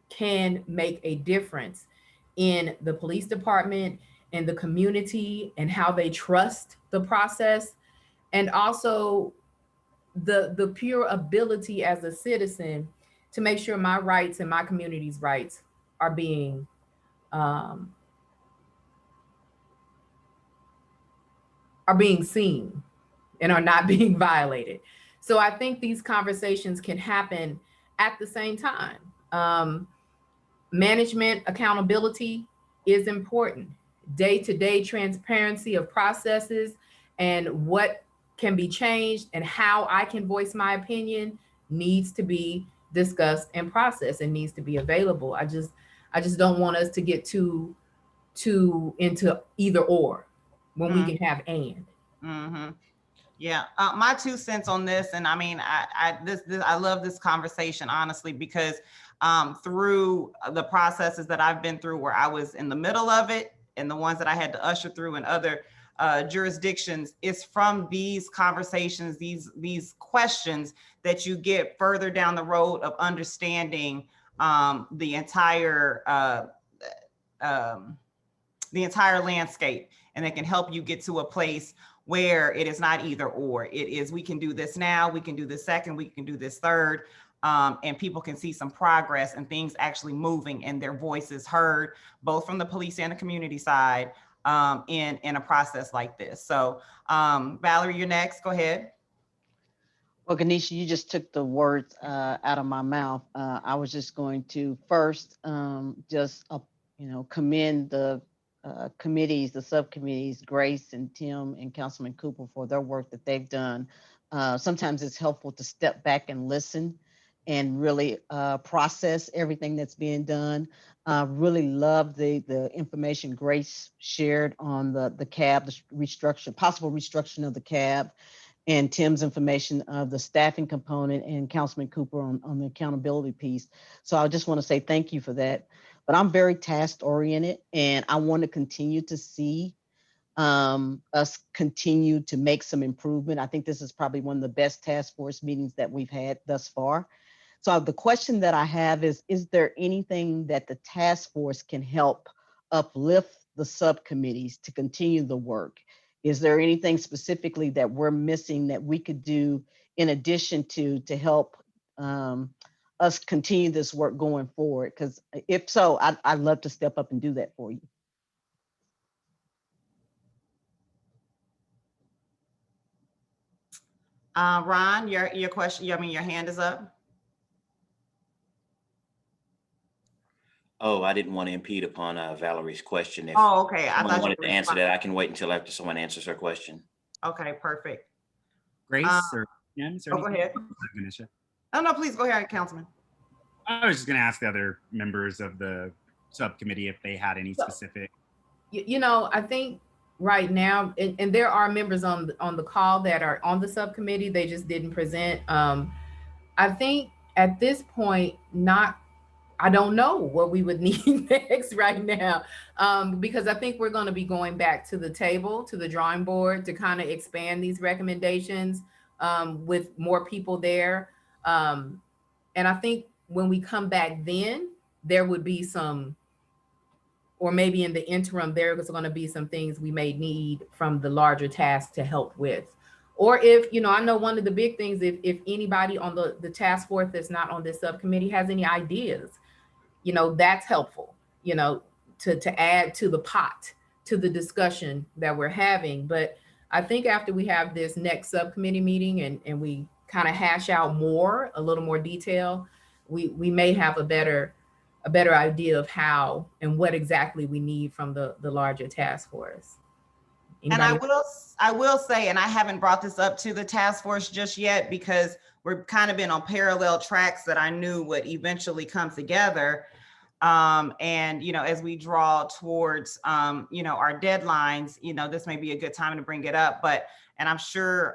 can make a difference in the police department and the community and how they trust the process, and also the pure ability as a citizen to make sure my rights and my community's rights are being seen and are not being violated. So I think these conversations can happen at the same time. Management accountability is important. Day-to-day transparency of processes and what can be changed and how I can voice my opinion needs to be discussed and processed and needs to be available. I just don't want us to get too into either or when we can have and. Mm-hmm. Yeah, my 2 cents on this, and I mean, I love this conversation, honestly, because through the processes that I've been through where I was in the middle of it and the ones that I had to usher through in other jurisdictions, it's from these conversations, these questions that you get further down the road of understanding the entire landscape, and it can help you get to a place where it is not either or. It is, we can do this now, we can do this second, we can do this third, and people can see some progress and things actually moving and their voices heard, both from the police and the community side in a process like this. So Valerie, you're next, go ahead. Well, Ganesha, you just took the words out of my mouth. I was just going to first commend the committees, the subcommittees, Grace and Tim and Councilman Cooper for their work that they've done. Sometimes it's helpful to step back and listen and really process everything that's being done. Really love the information Grace shared on the CAB, the restructure, possible restructuring of the CAB, and Tim's information of the staffing component, and Councilman Cooper on the accountability piece. So I just want to say thank you for that. But I'm very task oriented, and I want to continue to see us continue to make some improvement. I think this is probably one of the best task force meetings that we've had thus far. So the question that I have is there anything that the task force can help uplift the subcommittees to continue the work? Is there anything specifically that we're missing that we could do in addition to help us continue this work going forward? Because if so, I'd love to step up and do that for you. Ron, your question, I mean, your hand is up. Oh, I didn't want to impede upon Valerie's question. If okay. I someone thought wanted to answer that, I can wait until after someone answers her question. Okay, perfect. Grace or Jen, is there go ahead. Oh, no, please go ahead, Councilman. I was just going to ask the other members of the subcommittee if they had any specific. I think right now, and there are members on the call that are on the subcommittee, they just didn't present. I think at this point, I don't know what we would need next right now, because I think we're going to be going back to the table, to the drawing board, to kind of expand these recommendations with more people there. And I think when we come back then, there would be some, or maybe in the interim, there's going to be some things we may need from the larger task to help with. Or if, I know one of the big things, if anybody on the task force that's not on this subcommittee has any ideas, that's helpful, to add to the pot, to the discussion that we're having. But I think after we have this next subcommittee meeting and we kind of hash out a little more detail, we may have a better idea of how and what exactly we need from the larger task force. Anybody? And I will say, and I haven't brought this up to the task force just yet because we're kind of been on parallel tracks that I knew would eventually come together. And, as we draw towards, our deadlines, this may be a good time to bring it up, and I'm sure,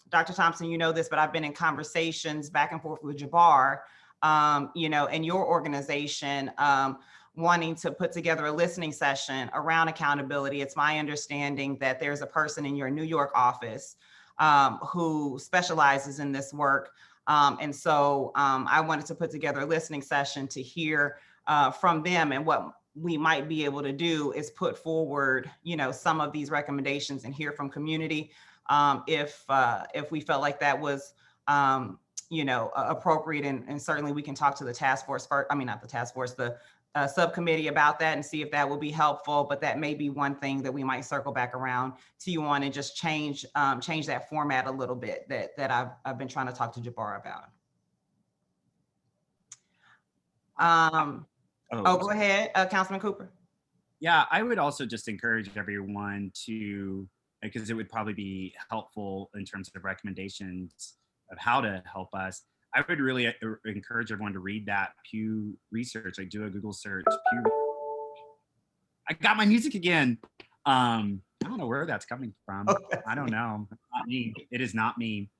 Dr. Thompson, you know this, but I've been in conversations back and forth with Jabbar, and your organization, wanting to put together a listening session around accountability. It's my understanding that there's a person in your New York office who specializes in this work. And so I wanted to put together a listening session to hear from them, and what we might be able to do is put forward, some of these recommendations and hear from community if we felt like that was appropriate, and certainly we can talk to the task force first. I mean, not the task force, the subcommittee about that, and see if that will be helpful. But that may be one thing that we might circle back around to you on, and just change that format a little bit that I've been trying to talk to Jabbar about. Go ahead, Councilman Cooper. Yeah, I would also just encourage everyone to, because it would probably be helpful in terms of recommendations of how to help us. I would really encourage everyone to read that Pew research. Like, do a Google search. Pew. I got my music again. I don't know where that's coming from. I don't know. It's not me. It is not me.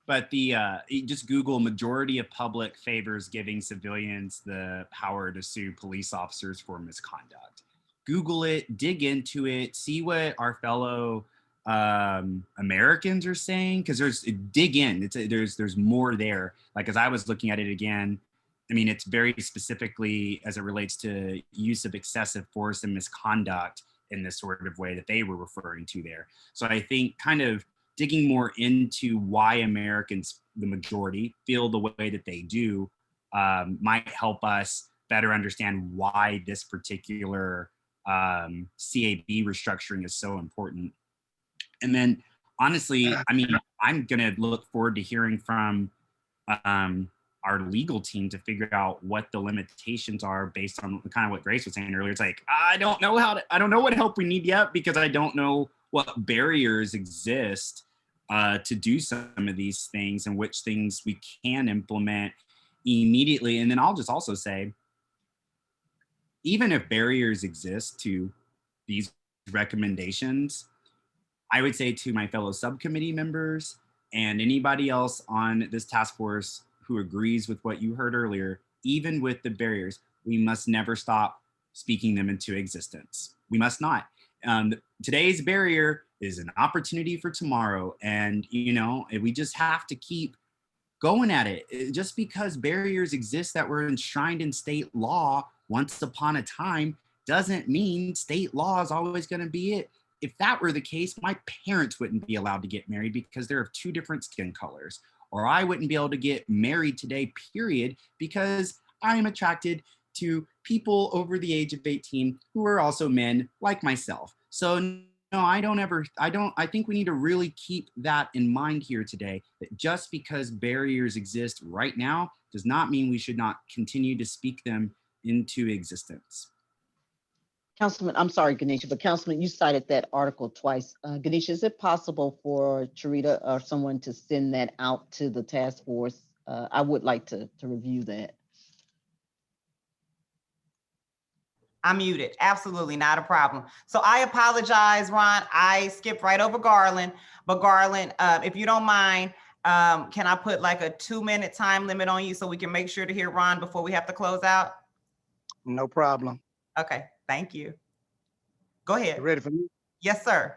But just Google majority of public favors giving civilians the power to sue police officers for misconduct. Google it, dig into it, see what our fellow Americans are saying, because dig in. There's more there. Like, as I was looking at it again, I mean, it's very specifically as it relates to use of excessive force and misconduct in this sort of way that they were referring to there. So I think kind of digging more into why Americans, the majority, feel the way that they do might help us better understand why this particular CAB restructuring is so important. And then, honestly, I mean, I'm going to look forward to hearing from our legal team to figure out what the limitations are based on kind of what Grace was saying earlier. It's like, I don't know what help we need yet, because I don't know what barriers exist to do some of these things and which things we can implement immediately. And then I'll just also say, even if barriers exist to these recommendations, I would say to my fellow subcommittee members and anybody else on this task force who agrees with what you heard earlier, even with the barriers, we must never stop speaking them into existence. We must not. Today's barrier is an opportunity for tomorrow. And, we just have to keep going at it. Just because barriers exist that were enshrined in state law once upon a time doesn't mean state law is always going to be it. If that were the case, my parents wouldn't be allowed to get married because they're of two different skin colors. Or I wouldn't be able to get married today, period, because I am attracted to people over the age of 18 who are also men like myself. So no, I think we need to really keep that in mind here today, that just because barriers exist right now does not mean we should not continue to speak them into existence. Councilman, I'm sorry, Ganesha, but Councilman, you cited that article twice. Ganesha, is it possible for Charita or someone to send that out to the task force? I would like to review that. I'm muted. Absolutely not a problem. So I apologize, Ron. I skipped right over Garland. But Garland, if you don't mind, Can I put like a 2-minute time limit on you so we can make sure to hear Ron before we have to close out? No problem. Okay, thank you. Go ahead. You ready for me? Yes, sir.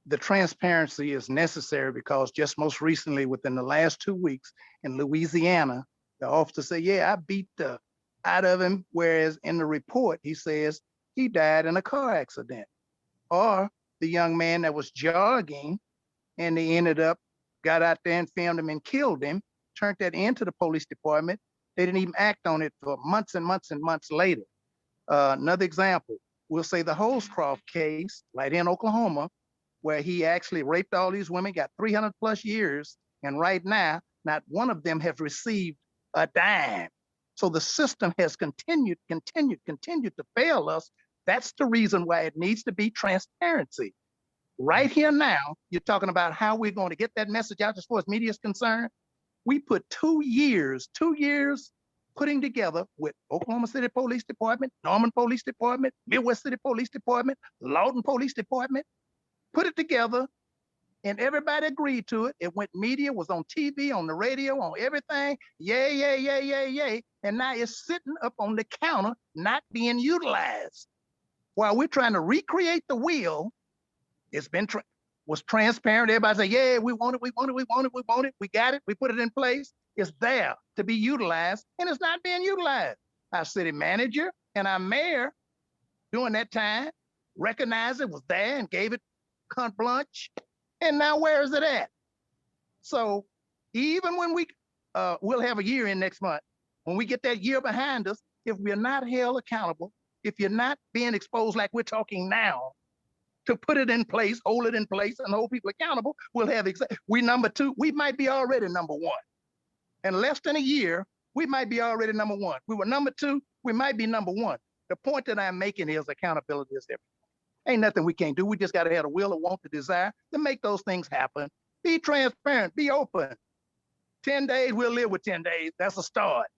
The transparency is necessary because just most recently, within the last 2 weeks in Louisiana, the officer said, yeah, I beat the out of him. Whereas in the report, he says he died in a car accident. Or the young man that was jogging and they ended up, got out there and filmed him and killed him, turned that into the police department. They didn't even act on it for months and months and months later. Another example, we'll say the Holscroft case right in Oklahoma, where he actually raped all these women, got 300 plus years. And right now, not one of them have received a dime. So the system has continued to fail us. That's the reason why it needs to be transparency. Right here now, you're talking about how we're going to get that message out as far as media is concerned. We put 2 years putting together with Oklahoma City Police Department, Norman Police Department, Midwest City Police Department, Lawton Police Department, put it together and everybody agreed to it. It went media, was on TV, on the radio, on everything. Yay, yay, yay, yay, yay. And now it's sitting up on the counter, not being utilized. While we're trying to recreate the wheel, it's been was transparent. Everybody say, yeah, we want it, we want it, we want it, we want it. We got it, we put it in place. It's there to be utilized and it's not being utilized. Our city manager and our mayor during that time recognized it was there and gave it carte blanche. And now where is it at? So even when we'll have a year in next month, when we get that year behind us, if we're not held accountable, if you're not being exposed like we're talking now, to put it in place, hold it in place, and hold people accountable, we'll have we number 2. We might be already number 1. In less than a year, we might be already number 1. We were number 2. We might be number 1. The point that I'm making is accountability is everything. Ain't nothing we can't do. We just got to have a will, a want, the desire to make those things happen. Be transparent. Be open. 10 days, we'll live with 10 days. That's a start.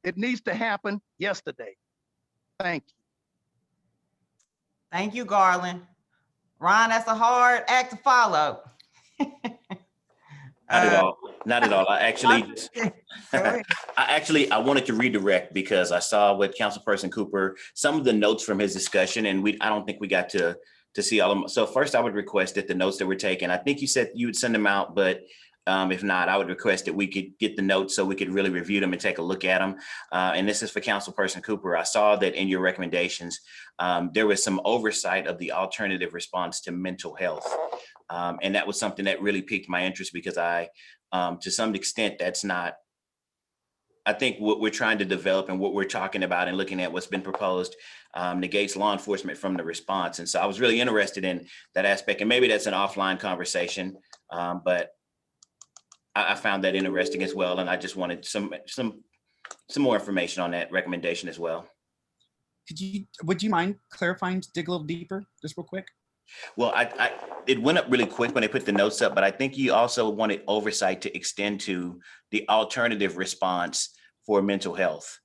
It needs to happen yesterday. Thank you. Thank you, Garland. Ron, that's a hard act to follow. Not at all. Not at all. I wanted to redirect because I saw with Councilperson Cooper some of the notes from his discussion, and I don't think we got to see all of them. So first, I would request that the notes that were taken, I think you said you would send them out, but if not, I would request that we could get the notes so we could really review them and take a look at them. And this is for Councilperson Cooper. I saw that in your recommendations, there was some oversight of the alternative response to mental health. And that was something that really piqued my interest because to some extent, that's not, I think what we're trying to develop and what we're talking about and looking at what's been proposed negates law enforcement from the response. And so I was really interested in that aspect, and maybe that's an offline conversation, but I found that interesting as well. And I just wanted some more information on that recommendation as well. Would you mind clarifying, dig a little deeper, just real quick? Well, it went up really quick when they put the notes up, but I think you also wanted oversight to extend to the alternative response for mental health.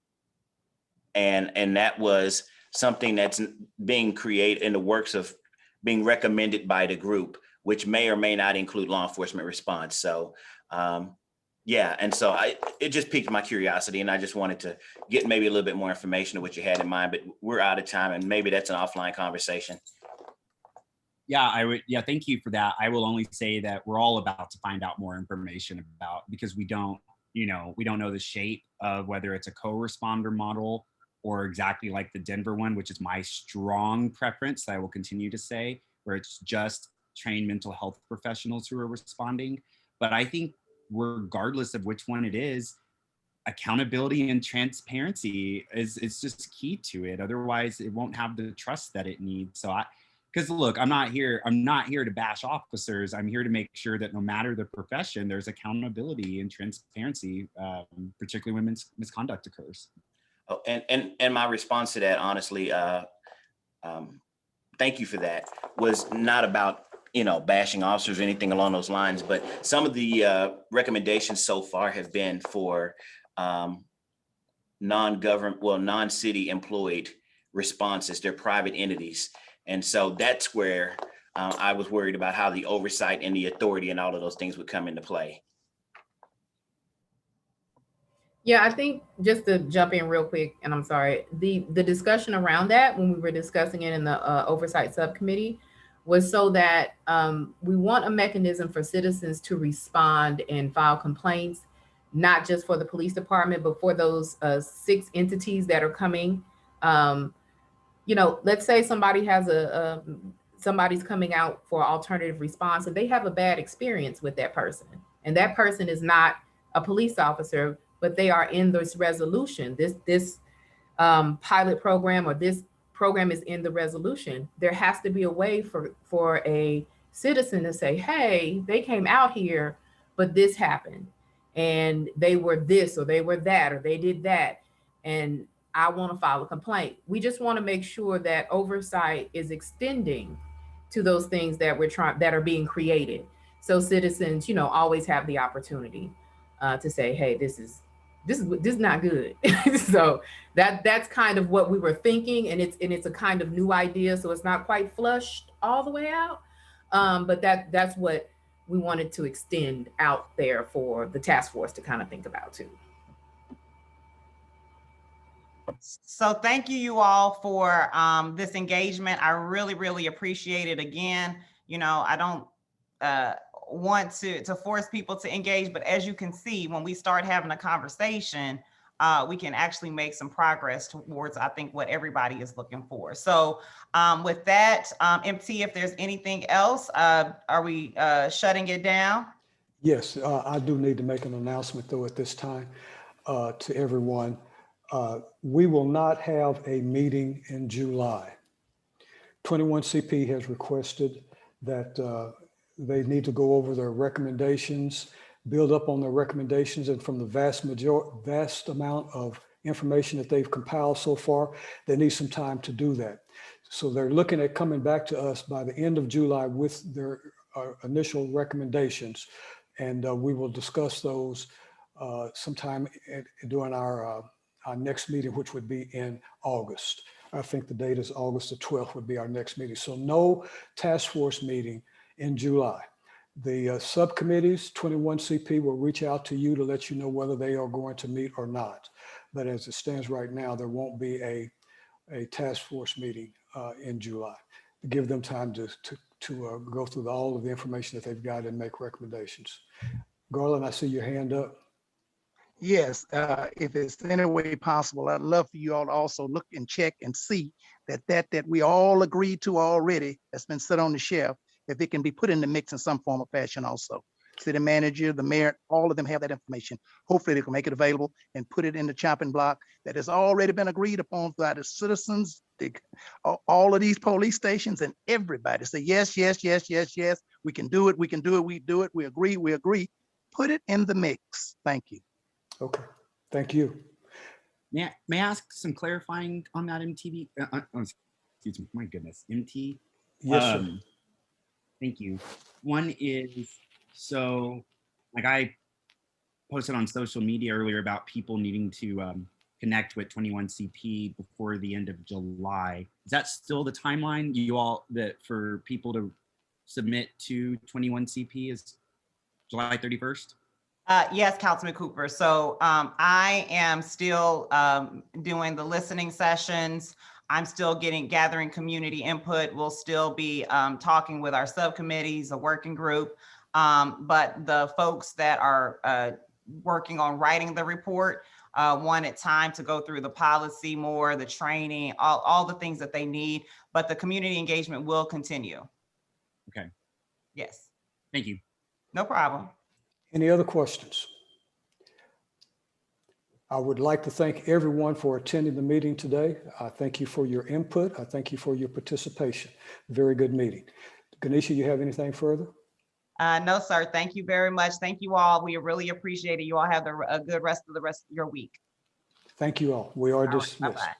And that was something that's being created in the works of being recommended by the group, which may or may not include law enforcement response. So yeah, and so it just piqued my curiosity, and I just wanted to get maybe a little bit more information of what you had in mind, but we're out of time, and maybe that's an offline conversation. Yeah, thank you for that. I will only say that we're all about to find out more information because we don't know the shape of whether it's a co-responder model or exactly like the Denver one, which is my strong preference that I will continue to say, where it's just trained mental health professionals who are responding. But I think regardless of which one it is, accountability and transparency is just key to it. Otherwise, it won't have the trust that it needs. So because look, I'm not here to bash officers. I'm here to make sure that no matter the profession, there's accountability and transparency, particularly when misconduct occurs. Oh, and my response to that, honestly, thank you for that, was not about bashing officers or anything along those lines, but some of the recommendations so far have been for non-city employed responses. They're private entities. And so that's where I was worried about how the oversight and the authority and all of those things would come into play. Yeah, I think just to jump in real quick, and I'm sorry, the discussion around that when we were discussing it in the oversight subcommittee was so that we want a mechanism for citizens to respond and file complaints, not just for the police department, but for those 6 entities that are coming. You know, let's say somebody has somebody's coming out for alternative response and they have a bad experience with that person, and that person is not a police officer, but they are in this resolution, this pilot program, or this program is in the resolution. There has to be a way for a citizen to say, hey, they came out here, but this happened, and they were this, or they were that, or they did that, and I want to file a complaint. We just want to make sure that oversight is extending to those things that that are being created. So citizens, you know, always have the opportunity to say, hey, this is not good. So that's kind of what we were thinking, and it's a kind of new idea, so it's not quite flushed all the way out. But that's what we wanted to extend out there for the task force to kind of think about too. So thank you all for this engagement. I really appreciate it. Again, you know, I don't want to force people to engage, but as you can see, when we start having a conversation, we can actually make some progress towards, I think, what everybody is looking for. So with that, MT, if there's anything else, are we shutting it down? Yes, I do need to make an announcement though at this time to everyone. We will not have a meeting in July. 21CP has requested that they need to go over their recommendations, build up on their recommendations, and from the vast amount of information that they've compiled so far, they need some time to do that. So they're looking at coming back to us by the end of July with their initial recommendations, and we will discuss those sometime during our next meeting, which would be in August. I think the date is August the 12th would be our next meeting. So no task force meeting in July. The subcommittees, 21CP will reach out to you to let you know whether they are going to meet or not. But as it stands right now, there won't be a task force meeting in July. Give them time to go through all of the information that they've got and make recommendations. Garland, I see your hand up. Yes, if it's any way possible, I'd love for you all to also look and check and see that we all agreed to already, that's been set on the shelf, if it can be put in the mix in some form or fashion also. City manager, the mayor, all of them have that information. Hopefully they can make it available and put it in the chopping block that has already been agreed upon by the citizens, all of these police stations, and everybody say, yes, we can do it, we do it, we agree. Put it in the mix. Thank you. Okay, thank you. May I ask some clarifying on that, MTV? Excuse me, my goodness, MT? Yes, sir. Thank you. One is, so like I posted on social media earlier about people needing to connect with 21CP before the end of July. Is that still the timeline you all, that for people to submit to 21CP is July 31st? Yes, Councilman Cooper. So I am still doing the listening sessions. I'm still gathering community input. We'll still be talking with our subcommittees, a working group. But the folks that are working on writing the report wanted time to go through the policy more, the training, all the things that they need. But the community engagement will continue. Okay. Yes. Thank you. No problem. Any other questions? I would like to thank everyone for attending the meeting today. I thank you for your input. I thank you for your participation. Very good meeting. Ganesha, you have anything further? No, sir. Thank you very much. Thank you all. We really appreciate it. You all have a good rest of your week. Thank you all. We are dismissed. Bye-bye.